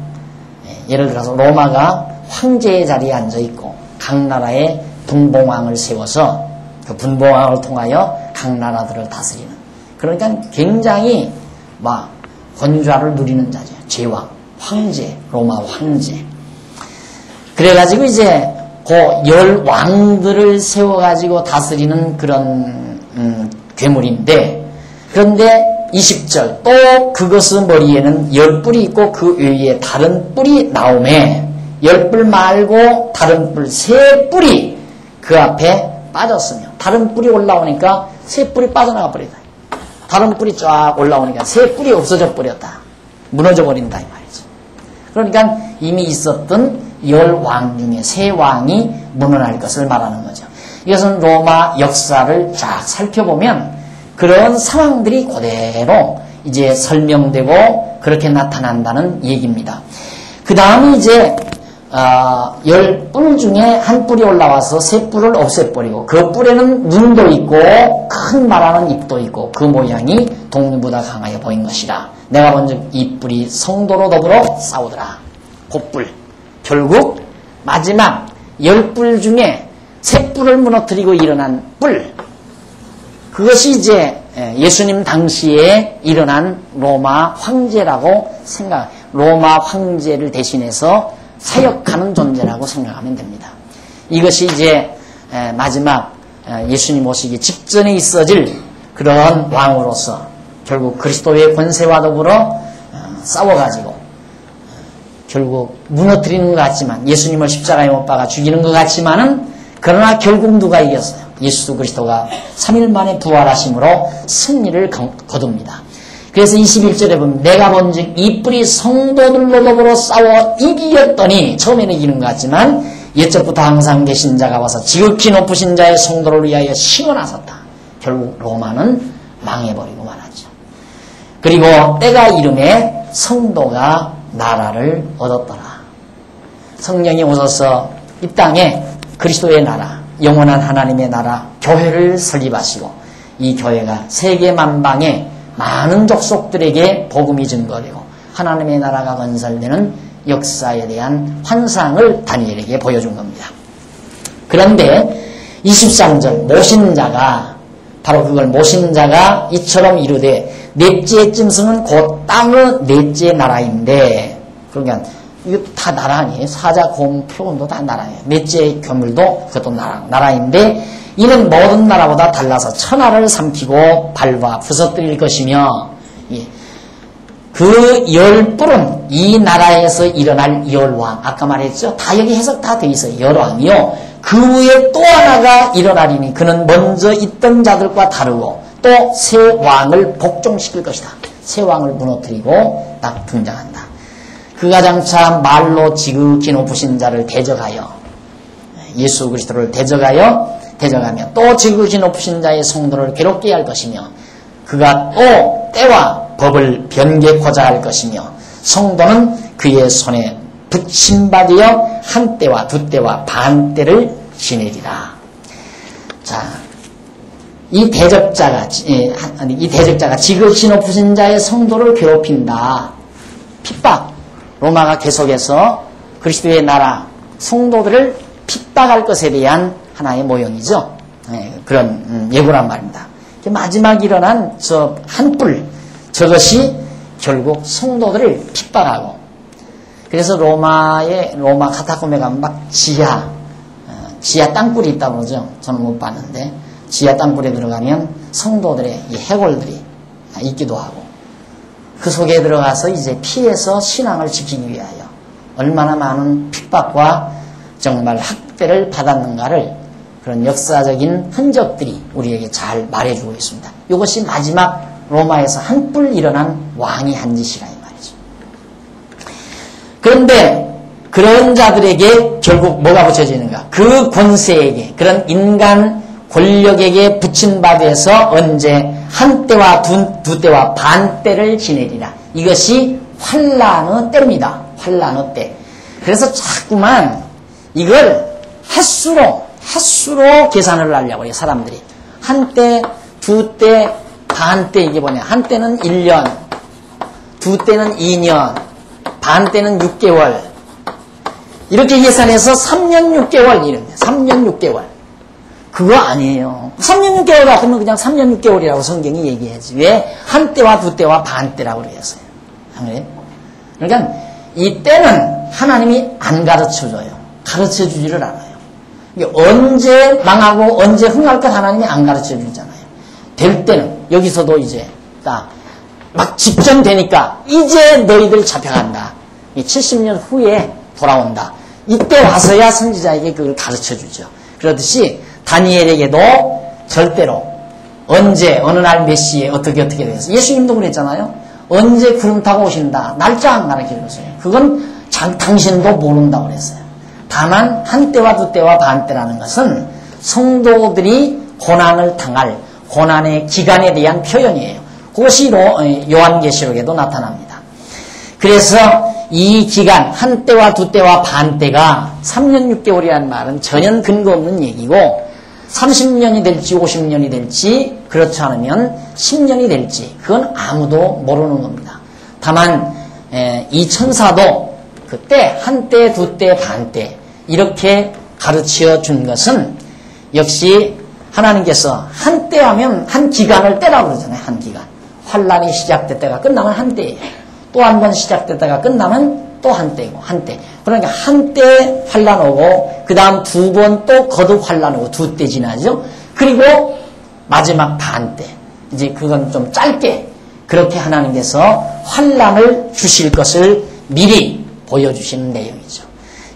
예를 들어서 로마가 황제의 자리에 앉아 있고 각 나라의 분봉왕을 세워서 그 분봉왕을 통하여 각 나라들을 다스리는, 그러니까 굉장히 막 권좌를 누리는 자죠. 제왕, 황제, 로마 황제. 그래가지고 이제 그 열 왕들을 세워가지고 다스리는 그런 괴물인데, 그런데 20절 또 그것의 머리에는 열뿔이 있고 그 위에 다른 뿔이 나오매 열뿔 말고 다른 뿔 세 뿔이 그 앞에 빠졌으며, 다른 뿔이 올라오니까 세 뿔이 빠져나가 버리다. 다른 뿔이 쫙 올라오니까 세 뿔이 없어져 버렸다. 무너져 버린다 이 말이죠. 그러니까 이미 있었던 열 왕 중에 세 왕이 무너날 것을 말하는 거죠. 이것은 로마 역사를 쫙 살펴보면 그런 상황들이 그대로 이제 설명되고 그렇게 나타난다는 얘기입니다. 그 다음에 이제 열 뿔 중에 한 뿔이 올라와서 세 뿔을 없애버리고 그 뿔에는 눈도 있고 큰 말하는 입도 있고 그 모양이 동리보다 강하여 보인 것이라. 내가 본즉 이 뿔이 성도로 더불어 싸우더라. 그 뿔. 결국 마지막 열 뿔 중에 세 뿔을 무너뜨리고 일어난 뿔. 그것이 이제 예수님 당시에 일어난 로마 황제라고 로마 황제를 대신해서 사역하는 존재라고 생각하면 됩니다. 이것이 이제 마지막 예수님 오시기 직전에 있어질 그런 왕으로서 결국 그리스도의 권세와 더불어 싸워가지고 결국 무너뜨리는 것 같지만, 예수님을 십자가에 못 박아 죽이는 것 같지만은, 그러나 결국 누가 이겼어요? 예수 그리스도가 3일 만에 부활하심으로 승리를 거둡니다. 그래서 21절에 보면 내가 본즉 이 뿔이 성도들로 더불어 싸워 이기었더니, 처음에는 이기는 것 같지만 옛적부터 항상 계신 자가 와서 지극히 높으신 자의 성도를 위하여 치고 나섰다. 결국 로마는 망해버리고 말았죠. 그리고 때가 이름에 성도가 나라를 얻었더라. 성령이 오셔서 이 땅에 그리스도의 나라, 영원한 하나님의 나라, 교회를 설립하시고 이 교회가 세계 만방에 많은 족속들에게 복음이 증거되고 하나님의 나라가 건설되는 역사에 대한 환상을 다니엘에게 보여준 겁니다. 그런데 23절 모신 자가, 바로 그걸 모신 자가 이처럼 이르되 넷째 짐승은 곧 땅의 넷째 나라인데, 그러니까 이거 다 나라 아니에요? 사자, 곰, 표본도 다 나라예요. 넷째 괴물도 그것도 나라인데 이는 모든 나라보다 달라서 천하를 삼키고 밟아 부서뜨릴 것이며, 그 열 뿔은 이 나라에서 일어날 열왕, 아까 말했죠? 다 여기 해석 다 돼 있어요. 열왕이요. 그 후에 또 하나가 일어나리니 그는 먼저 있던 자들과 다르고 또 새 왕을 복종시킬 것이다. 새 왕을 무너뜨리고 딱 등장한다. 그가 장차 말로 지극히 높으신 자를 대적하여, 예수 그리스도를 대적하며 또 지극히 높으신 자의 성도를 괴롭게 할 것이며, 그가 또 때와 법을 변개코자 할 것이며, 성도는 그의 손에 붙임받으여 한 때와 두 때와 반 때를 지내리라. 자, 이 대적자가 지극히 높으신 자의 성도를 괴롭힌다. 핍박. 로마가 계속해서 그리스도의 나라 성도들을 핍박할 것에 대한 하나의 모형이죠. 그런 예고란 말입니다. 마지막 일어난 저 한 뿔, 저것이 결국 성도들을 핍박하고, 그래서 로마 카타콤에 가면 막 지하 땅굴이 있다고 그러죠. 저는 못 봤는데, 지하 땅굴에 들어가면 성도들의 이 해골들이 있기도 하고, 그 속에 들어가서 이제 피해서 신앙을 지키기 위하여 얼마나 많은 핍박과 정말 학대를 받았는가를 그런 역사적인 흔적들이 우리에게 잘 말해주고 있습니다. 이것이 마지막 로마에서 한뿔 일어난 왕이 한 짓이라 이 말이죠. 그런데 그런 자들에게 결국 뭐가 붙여지는가? 그 권세에게, 그런 인간 권력에게 붙인 바 돼서 언제 한 때와 두 때와 반 때를 지내리라. 이것이 환란의 때입니다. 환란의 때. 그래서 자꾸만 이걸 횟수로 계산을 하려고 해요, 사람들이. 한 때, 두 때, 반 때, 이게 뭐냐. 한 때는 1년, 두 때는 2년, 반 때는 6개월. 이렇게 계산해서 3년 6개월 이럽니다. 3년 6개월. 그거 아니에요. 3년 6개월 같으면 그냥 3년 6개월이라고 성경이 얘기하지. 왜? 한 때와 두 때와 반 때라고 그랬어요. 그러니까 이 때는 하나님이 안 가르쳐줘요. 가르쳐주지를 않아요. 언제 망하고 언제 흥할 것 하나님이 안 가르쳐주잖아요. 될 때는 여기서도 이제 딱 막 직전되니까 이제 너희들 잡혀간다. 70년 후에 돌아온다. 이때 와서야 선지자에게 그걸 가르쳐주죠. 그렇듯이 다니엘에게도 절대로 언제 어느 날 몇 시에 어떻게 돼서 예수님도 그랬잖아요. 언제 구름 타고 오신다. 날짜 안 가르쳐줬어요. 그건 당신도 모른다고 그랬어요. 다만 한 때와 두 때와 반 때라는 것은 성도들이 고난을 당할 고난의 기간에 대한 표현이에요. 그것이 요한계시록에도 나타납니다. 그래서 이 기간 한 때와 두 때와 반 때가 3년 6개월이라는 말은 전혀 근거 없는 얘기고 30년이 될지 50년이 될지 그렇지 않으면 10년이 될지 그건 아무도 모르는 겁니다. 다만 이 천사도 그때 한 때, 두 때, 반 때 이렇게 가르쳐 준 것은 역시 하나님께서 한 때 하면 한 기간을 때라고 그러잖아요. 한 기간. 환란이 시작됐다가 끝나면 한 때예요. 또 한 번 시작됐다가 끝나면 또 한 때고 한 때. 그러니까 한 때 환란 오고 그 다음 두 번 또 거듭 환란 오고 두 때 지나죠. 그리고 마지막 반 때. 이제 그건 좀 짧게 그렇게 하나님께서 환란을 주실 것을 미리 보여주시는 내용이죠.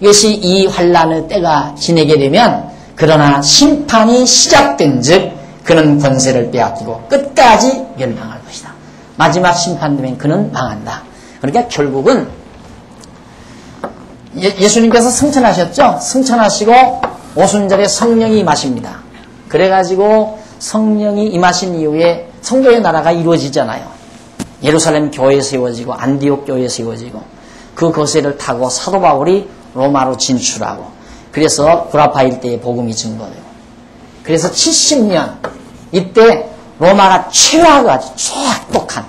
이것이 이 환란의 때가 지내게 되면 그러나 심판이 시작된 즉 그는 권세를 빼앗기고 끝까지 멸망할 것이다. 마지막 심판되면 그는 망한다. 그러니까 결국은 예수님께서 승천하셨죠? 승천하시고 오순절에 성령이 임하십니다. 그래가지고 성령이 임하신 이후에 성도의 나라가 이루어지잖아요. 예루살렘 교회 세워지고 안디옥 교회 세워지고 그 거세를 타고 사도 바울이 로마로 진출하고 그래서 구라파 일대에 복음이 증거되고 그래서 70년 이때 로마가 최악을 하죠. 최악독한.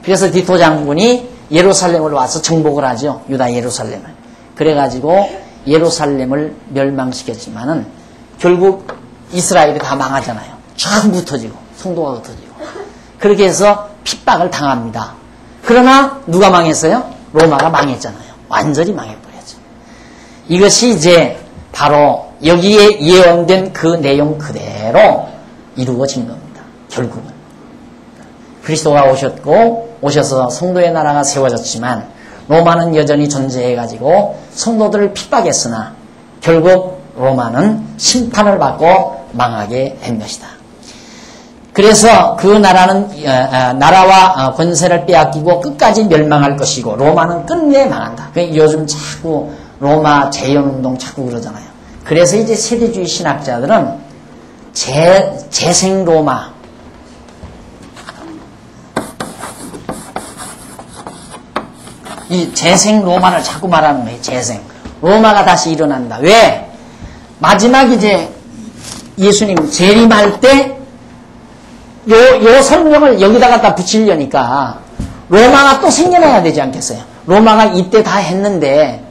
그래서 디토 장군이 예루살렘을 와서 정복을 하죠. 유다 예루살렘을. 그래가지고 예루살렘을 멸망시켰지만은 결국 이스라엘이 다 망하잖아요. 전부 흩어지고 성도가 흩어지고 그렇게 해서 핍박을 당합니다. 그러나 누가 망했어요? 로마가 망했잖아요. 완전히 망해버렸죠. 이것이 이제 바로 여기에 예언된 그 내용 그대로 이루어진 겁니다. 결국은. 그리스도가 오셔서 성도의 나라가 세워졌지만 로마는 여전히 존재해가지고 성도들을 핍박했으나 결국 로마는 심판을 받고 망하게 된 것이다. 그래서 그 나라와 권세를 빼앗기고 끝까지 멸망할 것이고 로마는 끝내 망한다. 요즘 자꾸 로마 재현운동 자꾸 그러잖아요. 그래서 이제 세대주의 신학자들은 재생 로마 이 재생 로마를 자꾸 말하는 거예요. 재생 로마가 다시 일어난다. 왜? 마지막 이제 예수님 재림할 때 요 설명을 여기다 갖다 붙이려니까 로마가 또 생겨나야 되지 않겠어요? 로마가 이때 다 했는데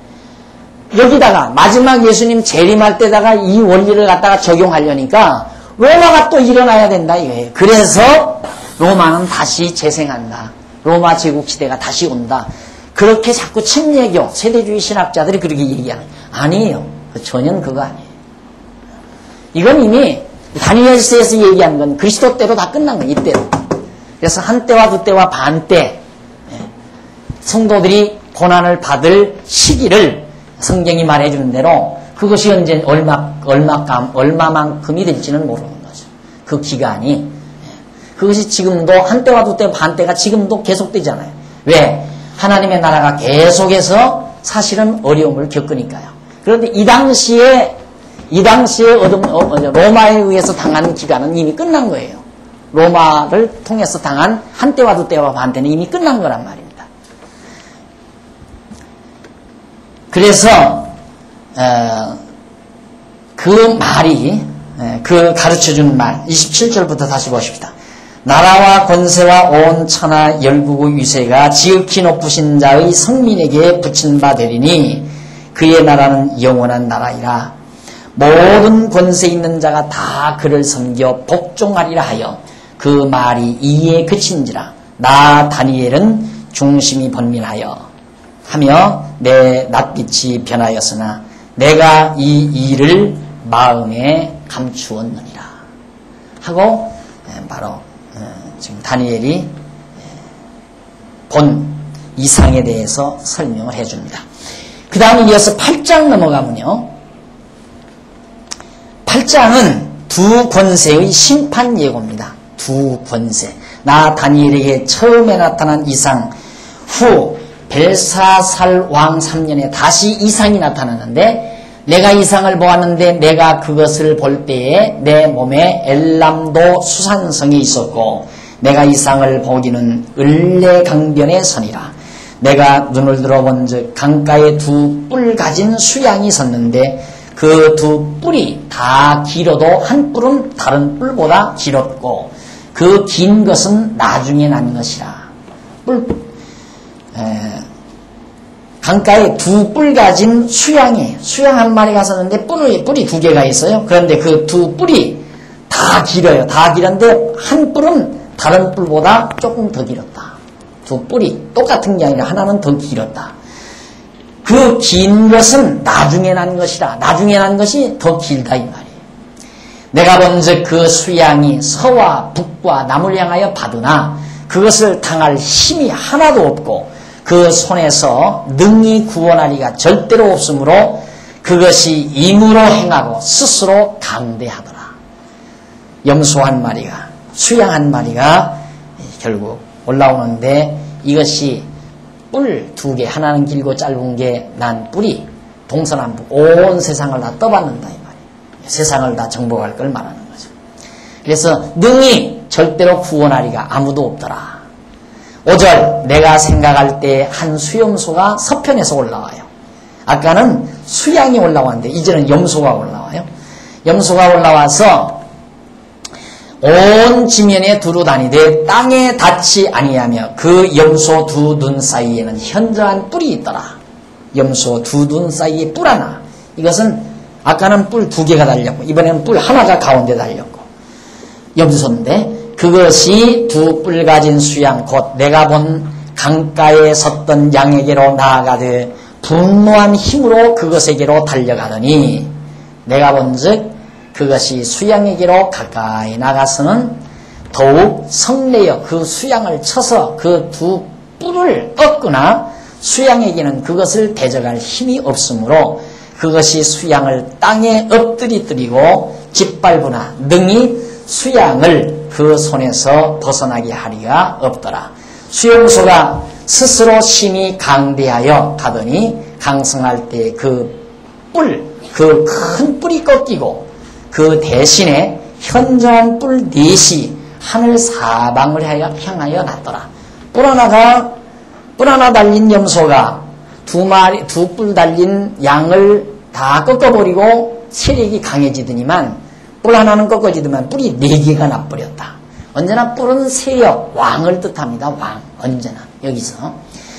여기다가 마지막 예수님 재림할 때다가 이 원리를 갖다가 적용하려니까 로마가 또 일어나야 된다 이거예요. 그래서 로마는 다시 재생한다. 로마 제국시대가 다시 온다. 그렇게 자꾸 침례교, 세대주의 신학자들이 그렇게 얘기하는 아니에요. 전혀 그거 아니에요. 이건 이미 다니엘서에서 얘기한 건 그리스도 때로 다 끝난 거예요. 이때로. 그래서 한때와 두때와 반때 성도들이 고난을 받을 시기를 성경이 말해주는 대로 그것이 언제 얼마만큼이 될지는 모르는 거죠. 그 기간이. 그것이 지금도 한때와 두때 반때가 지금도 계속되잖아요. 왜? 하나님의 나라가 계속해서 사실은 어려움을 겪으니까요. 그런데 이 당시에 로마에 의해서 당한 기간은 이미 끝난 거예요. 로마를 통해서 당한 한때와 두때와 반때는 이미 끝난 거란 말입니다. 그래서 그 말이 그 가르쳐주는 말 27절부터 다시 보십시다. 나라와 권세와 온 천하 열국의 위세가 지극히 높으신 자의 성민에게 붙인 바 되리니 그의 나라는 영원한 나라이라. 모든 권세 있는 자가 다 그를 섬겨 복종하리라 하여 그 말이 이에 그친지라. 나 다니엘은 중심이 번민하여 하며 내 낯빛이 변하였으나 내가 이 일을 마음에 감추었느니라 하고 바로 지금 다니엘이 본 이상에 대해서 설명을 해줍니다. 그 다음에 이어서 8장 넘어가면요. 8장은 두 권세의 심판 예고입니다. 두 권세. 나 다니엘에게 처음에 나타난 이상 후 벨사살 왕 3년에 다시 이상이 나타났는데 내가 이상을 보았는데 내가 그것을 볼 때에 내 몸에 엘람도 수산성이 있었고 내가 이상을 보기는 을레강변에 서니라. 내가 눈을 들어본 즉 강가에 두 뿔 가진 수양이 섰는데 그 두 뿔이 다 길어도 한 뿔은 다른 뿔보다 길었고 그 긴 것은 나중에 난 것이라. 강가에 두 뿔 가진 수양 한 마리가 섰는데 뿔이 두 개가 있어요. 그런데 그 두 뿔이 다 길어요. 다 길었는데 한 뿔은 다른 뿔보다 조금 더 길었다. 두 뿔이 똑같은 게 아니라 하나는 더 길었다. 그 긴 것은 나중에 난 것이라. 나중에 난 것이 더 길다 이 말이에요. 내가 본즉 그 수양이 서와 북과 남을 향하여 받으나 그것을 당할 힘이 하나도 없고 그 손에서 능히 구원하리가 절대로 없으므로 그것이 임으로 행하고 스스로 강대하더라. 염소 한 마리가 수양 한 마리가 결국 올라오는데 이것이 뿔 두 개 하나는 길고 짧은 게 난 뿔이 동서남북 온 세상을 다 떠받는다 이 말이에요. 세상을 다 정복할 걸 말하는 거죠. 그래서 능히 절대로 구원하리가 아무도 없더라. 5절 내가 생각할 때 한 수염소가 서편에서 올라와요. 아까는 수양이 올라왔는데 이제는 염소가 올라와요. 염소가 올라와서 온 지면에 두루 다니되 땅에 닿지 아니하며 그 염소 두 눈 사이에는 현저한 뿔이 있더라. 염소 두 눈 사이에 뿔 하나. 이것은 아까는 뿔 두 개가 달렸고 이번에는 뿔 하나가 가운데 달렸고 염소인데 그것이 두 뿔 가진 수양 곧 내가 본 강가에 섰던 양에게로 나아가되 분노한 힘으로 그것에게로 달려가더니 내가 본즉 그것이 수양에게로 가까이 나가서는 더욱 성내어 그 수양을 쳐서 그 두 뿔을 꺾으나 수양에게는 그것을 대적할 힘이 없으므로 그것이 수양을 땅에 엎드리뜨리고 짓밟으나 능히 수양을 그 손에서 벗어나게 하리가 없더라. 수용소가 스스로 심히 강대하여 가더니 강성할 때 그 큰 뿔이 꺾이고 그 대신에 현저한 뿔 넷이 하늘 사방을 향하여 났더라. 뿔 하나 달린 염소가 두 뿔 달린 양을 다 꺾어버리고 세력이 강해지더니만 뿔 하나는 꺾어지더만 뿔이 네 개가 나버렸다. 언제나 뿔은 세력, 왕을 뜻합니다. 왕, 언제나 여기서.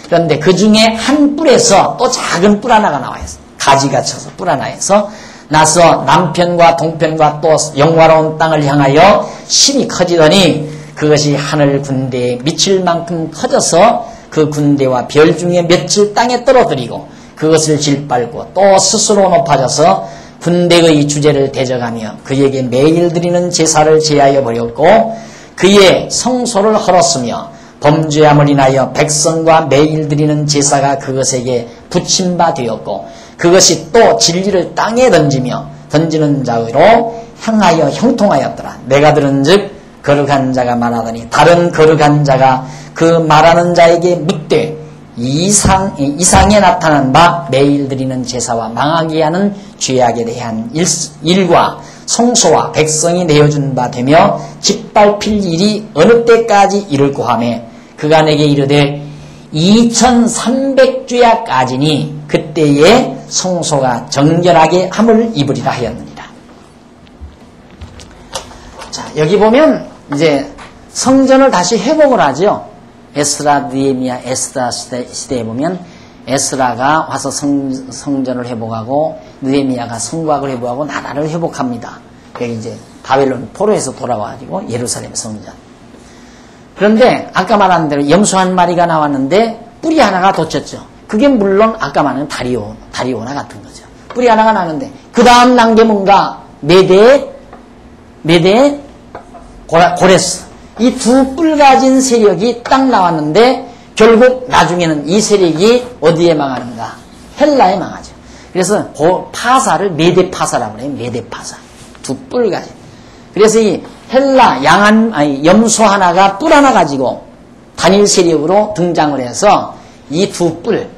그런데 그 중에 한 뿔에서 또 작은 뿔 하나가 나와요. 가지가 쳐서 뿔 하나에서 나서 남편과 동편과 또 영화로운 땅을 향하여 힘이 커지더니 그것이 하늘 군대에 미칠 만큼 커져서 그 군대와 별 중에 몇을 땅에 떨어뜨리고 그것을 짓밟고 또 스스로 높아져서 군대의 주제를 대적하며 그에게 매일 드리는 제사를 제하여 버렸고 그의 성소를 헐었으며 범죄함을 인하여 백성과 매일 드리는 제사가 그것에게 붙임 바 되었고 그것이 또 진리를 땅에 던지는 자로 향하여 형통하였더라. 내가 들은즉 거룩한 자가 말하더니 다른 거룩한 자가 그 말하는 자에게 묻되 이상에 나타난 바 매일 드리는 제사와 망하게 하는 죄악에 대한 일과 성소와 백성이 내어준 바 되며 짓밟힐 일이 어느 때까지 이룰고 하며 그가 내게 이르되 2300주야까지니 그때에 성소가 정결하게 함을 입으리라 하였느니라. 자, 여기 보면 이제 성전을 다시 회복을 하죠. 에스라, 느헤미야, 에스라 시대에 보면 에스라가 와서 성전을 회복하고 느헤미야가 성곽을 회복하고 나라를 회복합니다. 여기 이제 바벨론 포로에서 돌아와가지고 예루살렘 성전. 그런데 아까 말한 대로 염소 한 마리가 나왔는데 뿌리 하나가 돋쳤죠. 그게 물론 아까 말한 다리오나 같은 거죠. 뿌리 하나가 나는데 그 다음 난 게 뭔가 메대, 고레스. 이 두 뿔 가진 세력이 딱 나왔는데 결국 나중에는 이 세력이 어디에 망하는가? 헬라에 망하죠. 그래서 파사를 메대파사라고 해요. 메대파사. 두 뿔 가진. 그래서 이 헬라 염소 하나가 뿔 하나 가지고 단일 세력으로 등장을 해서 이 두 뿔,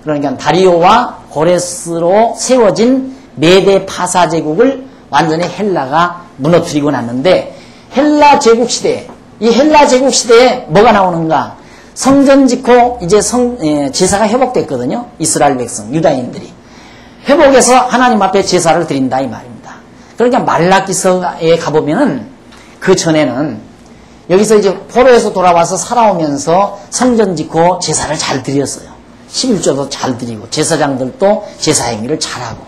그러니까 다리오와 고레스로 세워진 메대파사 제국을 완전히 헬라가 무너뜨리고 났는데 헬라 제국 시대에 뭐가 나오는가? 성전 짓고 이제 제사가 회복됐거든요. 이스라엘 백성, 유다인들이. 회복해서 하나님 앞에 제사를 드린다 이 말입니다. 그러니까 말라기서에 가보면은 그 전에는 여기서 이제 포로에서 돌아와서 살아오면서 성전 짓고 제사를 잘 드렸어요. 11조도 잘 드리고 제사장들도 제사 행위를 잘하고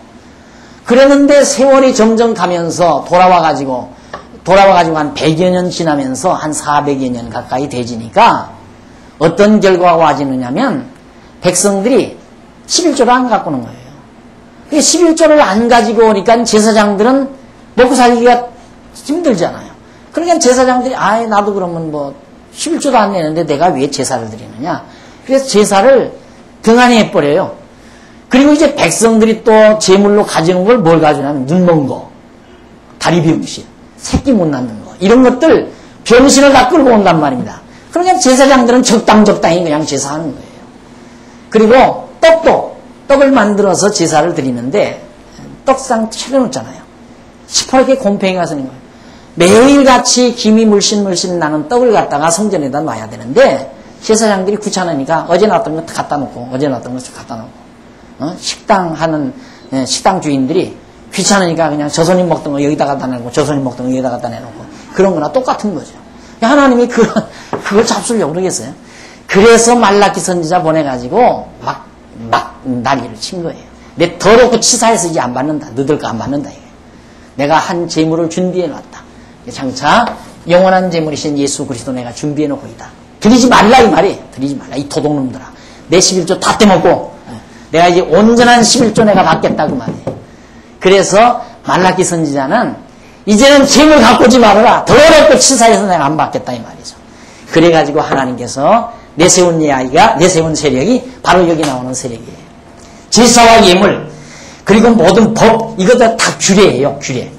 그랬는데 세월이 점점 가면서 돌아와가지고 한 100여 년 지나면서 한 400여 년 가까이 되지니까 어떤 결과가 와지느냐면 백성들이 11조를 안 갖고 오는 거예요. 11조를 안 가지고 오니까 제사장들은 먹고 살기가 힘들잖아요. 그러니까 제사장들이 나도 그러면 11조도 안 내는데 내가 왜 제사를 드리느냐. 그래서 제사를 등한히 해버려요. 그리고 이제 백성들이 또 제물로 가져오는 걸 뭘 가져오냐면 눈 먼 거, 다리 병신, 새끼 못 낳는 거 이런 것들 병신을 다 끌고 온단 말입니다. 그러니까 제사장들은 적당히 그냥 제사하는 거예요. 그리고 떡을 만들어서 제사를 드리는데 떡상 차려놓잖아요. 시퍼렇게 곰팡이가 서는 거예요. 매일같이 김이 물씬 나는 떡을 갖다가 성전에다 놔야 되는데 제사장들이 귀찮으니까 어제 놨던 거 갖다 놓고 식당 주인들이 귀찮으니까 그냥 저 손님 먹던 거 여기다 갖다 내놓고 저 손님 먹던 거 여기다 갖다 내놓고 그런 거나 똑같은 거죠. 하나님이 그걸 잡수려고 그러겠어요. 그래서 말라기 선지자 보내가지고 막 난리를 친 거예요. 내 더럽고 치사해서 이제 안 받는다. 너들 거 안 받는다. 이게. 내가 한 재물을 준비해놨다. 장차 영원한 재물이신 예수 그리스도 내가 준비해놓고 있다. 드리지 말라 이 말이에요. 드리지 말라 이 도둑놈들아. 내 11조 다 떼먹고 내가 이제 온전한 11조 내가 받겠다 그 말이에요. 그래서 말라기 선지자는 이제는 재물 갖고 오지 말아라. 더럽고 치사해서 내가 안 받겠다 이 말이죠. 그래가지고 하나님께서 내세운 세력이 바로 여기 나오는 세력이에요. 제사와 예물 그리고 모든 법 이것도 다 규례예요. 규례.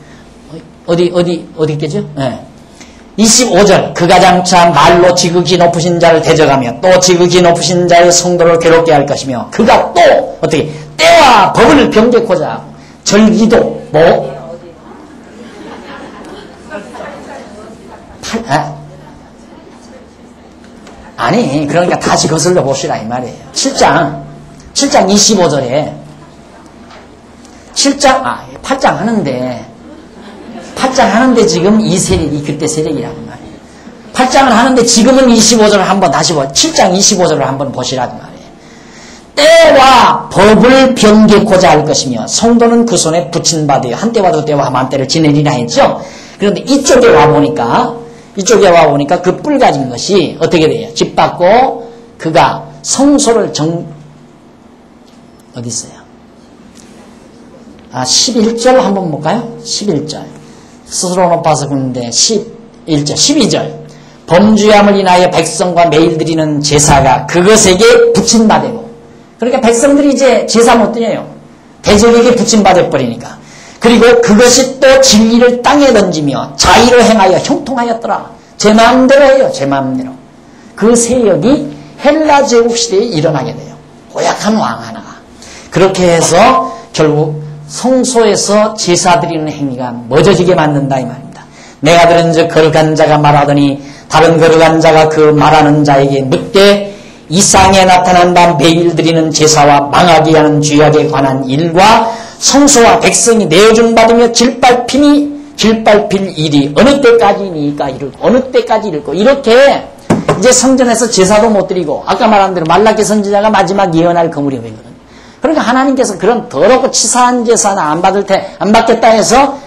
어디 있겠죠? 네. 25절 그가 장차 말로 지극히 높으신 자를 대적하며 또 지극히 높으신 자의 성도를 괴롭게 할 것이며 그가 또 어떻게 때와 법을 변개코자 하고 절기도 아니 그러니까 다시 거슬러 봅시다 이 말이에요. 7장 25절에 8장 하는데 지금 이 세력이 그때 세력이라고 말이에요. 8장을 하는데 지금은 25절을 한번 다시 7장 25절을 한번 보시라고 말이에요. 때와 법을 변개코자 할 것이며 성도는 그 손에 붙인 바 되어 한때와 두때와 한때를 지내리라 했죠. 그런데 이쪽에 와보니까 이쪽에 와보니까 그 뿔 가진 것이 어떻게 돼요? 짓밟고 그가 성소를 어디 있어요? 11절 한번 볼까요? 11절. 스스로 높아서 굽는데 11절, 12절. 범죄함을 인하여 백성과 매일 드리는 제사가 그것에게 붙임받고. 그러니까 백성들이 이제 제사 못 드려요. 대적에게 붙임받아 버리니까. 그리고 그것이 또 진리를 땅에 던지며 자의로 행하여 형통하였더라. 제 마음대로 해요. 제 마음대로. 그 세력이 헬라 제국 시대에 일어나게 돼요. 고약한 왕 하나가. 그렇게 해서 결국 성소에서 제사 드리는 행위가 멎어지게 만든다 이 말입니다. 내가 들은 즉 거룩한 자가 말하더니 다른 거룩한 자가 그 말하는 자에게 묻되 이상에 나타난 바 매일 드리는 제사와 망하게 하는 죄악에 관한 일과 성소와 백성이 내어준 받으며 질밟힐 일이 어느 때까지니까 이르고 어느 때까지 이르고 이렇게 이제 성전에서 제사도 못 드리고 아까 말한 대로 말라기 선지자가 마지막 예언할 그 무렵이거든요. 그러니까 하나님께서 그런 더럽고 치사한 제사는 안 받겠다 해서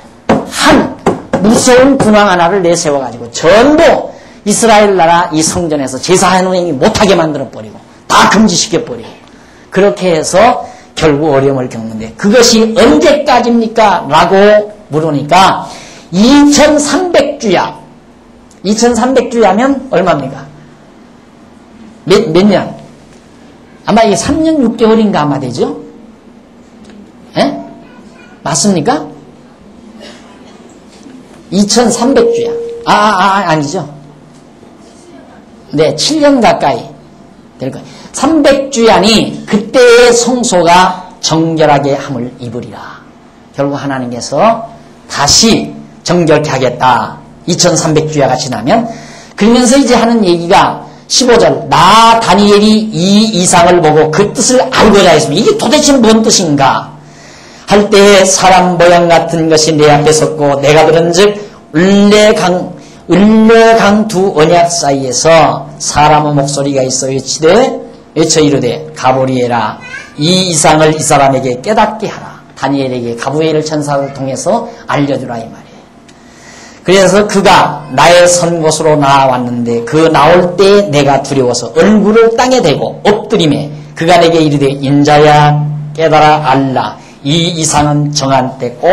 한 무서운 군왕 하나를 내세워가지고 전부 이스라엘 나라 이 성전에서 제사하는 행위 못하게 만들어버리고 다 금지시켜버리고 그렇게 해서 결국 어려움을 겪는데 그것이 언제까지입니까? 라고 물으니까 2300주야. 2300주야면 얼마입니까? 몇 년? 아마 이게 3년 6개월인가 아마 되죠? 예? 맞습니까? 2300주야. 아니죠. 네, 7년 가까이 될 거예요. 300주야니 그때의 성소가 정결하게 함을 입으리라. 결국 하나님께서 다시 정결케 하겠다. 2300주야가 지나면. 그러면서 이제 하는 얘기가 15절 나 다니엘이 이 이상을 보고 그 뜻을 알고자 했습니다. 이게 도대체 뭔 뜻인가 할 때에 사람 모양 같은 것이 내 앞에 섰고 내가 들은즉 을레강 두 언약 사이에서 사람의 목소리가 있어 외쳐 이르되 가브리엘아 이 이상을 이 사람에게 깨닫게 하라. 다니엘에게 가브리엘 천사를 통해서 알려주라 이 말이에요. 그래서 그가 나의 선 곳으로 나왔는데 그 나올 때 내가 두려워서 얼굴을 땅에 대고 엎드리매 그가 내게 이르되 인자야 깨달아 알라. 이 이상은 정한 때 곧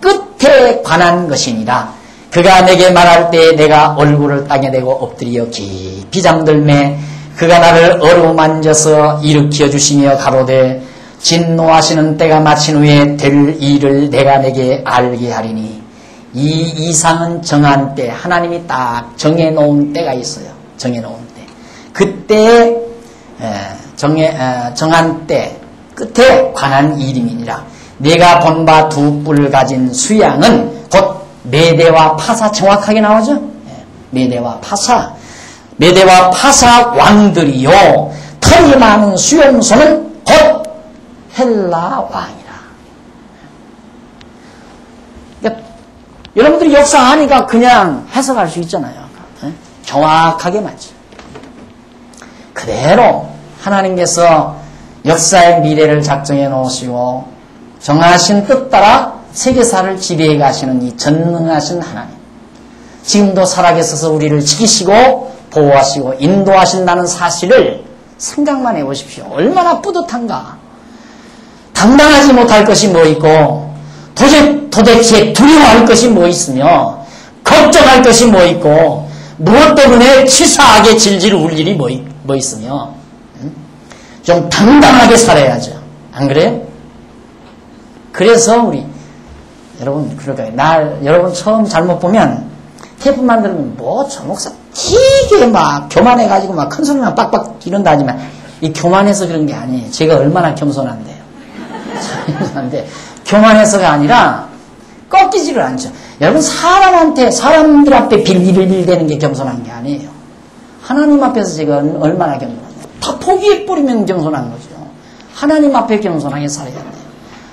끝에 관한 것이니라. 그가 내게 말할 때 내가 얼굴을 땅에 대고 엎드려 깊이 잠들매 그가 나를 어루만져서 일으켜 주시며 가로되 진노하시는 때가 마친 후에 될 일을 내가 내게 알게 하리니 이 이상은 정한 때 하나님이 딱 정해놓은 때가 있어요. 정해놓은 때. 그때 정한 때 끝에 관한 일임이니라. 내가 본 바 두 뿔 가진 수양은 곧 메대와 파사 정확하게 나오죠. 메대와 파사 왕들이요 털이 많은 수용소는 곧 헬라 왕이라. 그러니까 여러분들이 역사 아니까 그냥 해석할 수 있잖아요. 정확하게 맞죠. 그대로 하나님께서 역사의 미래를 작정해 놓으시고 정하신 뜻 따라 세계사를 지배해 가시는 이 전능하신 하나님. 지금도 살아계셔서 우리를 지키시고 보호하시고 인도하신다는 사실을 생각만 해보십시오. 얼마나 뿌듯한가. 당당하지 못할 것이 뭐 있고 도대체 두려워할 것이 뭐 있으며 걱정할 것이 뭐 있고 무엇 때문에 치사하게 질질 울 일이 뭐 있으며 좀 당당하게 살아야죠. 안 그래요? 그래서 우리 여러분 여러분 처음 잘못 보면 테이프 만들면 저 목사 되게 막 교만해가지고 막 큰 소리만 빡빡 이런다 하지만 이 교만해서 그런 게 아니에요. 제가 얼마나 겸손한데요. 교만해서가 아니라 꺾이지를 않죠. 여러분 사람들 앞에 빌빌빌 대는 게 겸손한 게 아니에요. 하나님 앞에서 제가 얼마나 겸손한데요. 다 포기해버리면 겸손한 거죠. 하나님 앞에 겸손하게 살아야 돼요.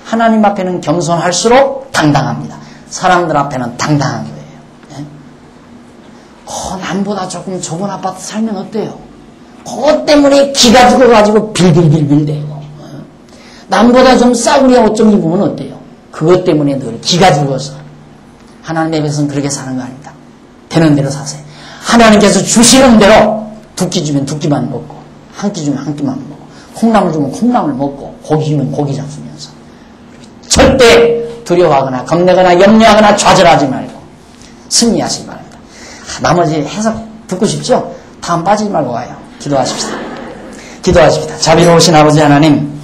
하나님 앞에는 겸손할수록 당당합니다. 사람들 앞에는 당당한 거예요. 남보다 조금 좁은 아파트 살면 어때요? 그것 때문에 기가 죽어가지고 빌빌빌빌 대고 남보다 좀 싸구려 옷 좀 입으면 어때요? 그것 때문에 늘 기가 죽어서 하나님 앞에서는 그렇게 사는 거 아닙니다. 되는 대로 사세요. 하나님께서 주시는 대로 두 끼 주면 두 끼만 먹고, 한 끼 주면 한 끼만 먹고, 콩나물 주면 콩나물 먹고, 고기 주면 고기 잡수면서 절대 두려워하거나 겁내거나 염려하거나 좌절하지 말고 승리하시기 바랍니다. 나머지 해석 듣고 싶죠? 다음 빠지지 말고 와요. 기도하십시다. 기도하십시다. 자비로우신 아버지 하나님,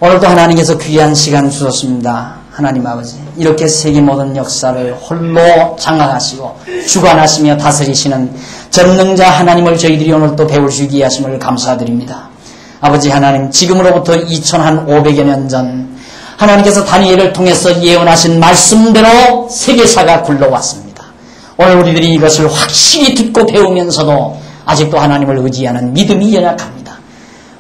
오늘도 하나님께서 귀한 시간 주셨습니다. 하나님 아버지, 이렇게 세계 모든 역사를 홀로 장악하시고 주관하시며 다스리시는 전능자 하나님을 저희들이 오늘 또 배울 수 있게 하심을 감사드립니다. 아버지 하나님, 지금으로부터 2500여 년 전 하나님께서 다니엘을 통해서 예언하신 말씀대로 세계사가 굴러왔습니다. 오늘 우리들이 이것을 확실히 듣고 배우면서도 아직도 하나님을 의지하는 믿음이 연약합니다.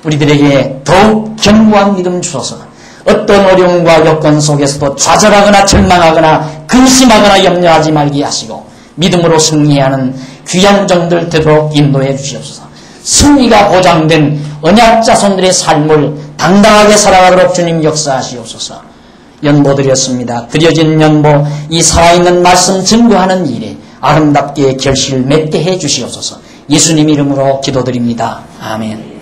우리들에게 더욱 견고한 믿음 주셔서 어떤 어려움과 여건 속에서도 좌절하거나 절망하거나 근심하거나 염려하지 말게 하시고 믿음으로 승리하는 귀한 종들 되도록 인도해 주시옵소서. 승리가 보장된 언약 자손들의 삶을 당당하게 살아가도록 주님 역사하시옵소서. 연보드렸습니다. 드려진 연보, 이 살아있는 말씀 증거하는 일에 아름답게 결실을 맺게 해 주시옵소서. 예수님 이름으로 기도드립니다. 아멘.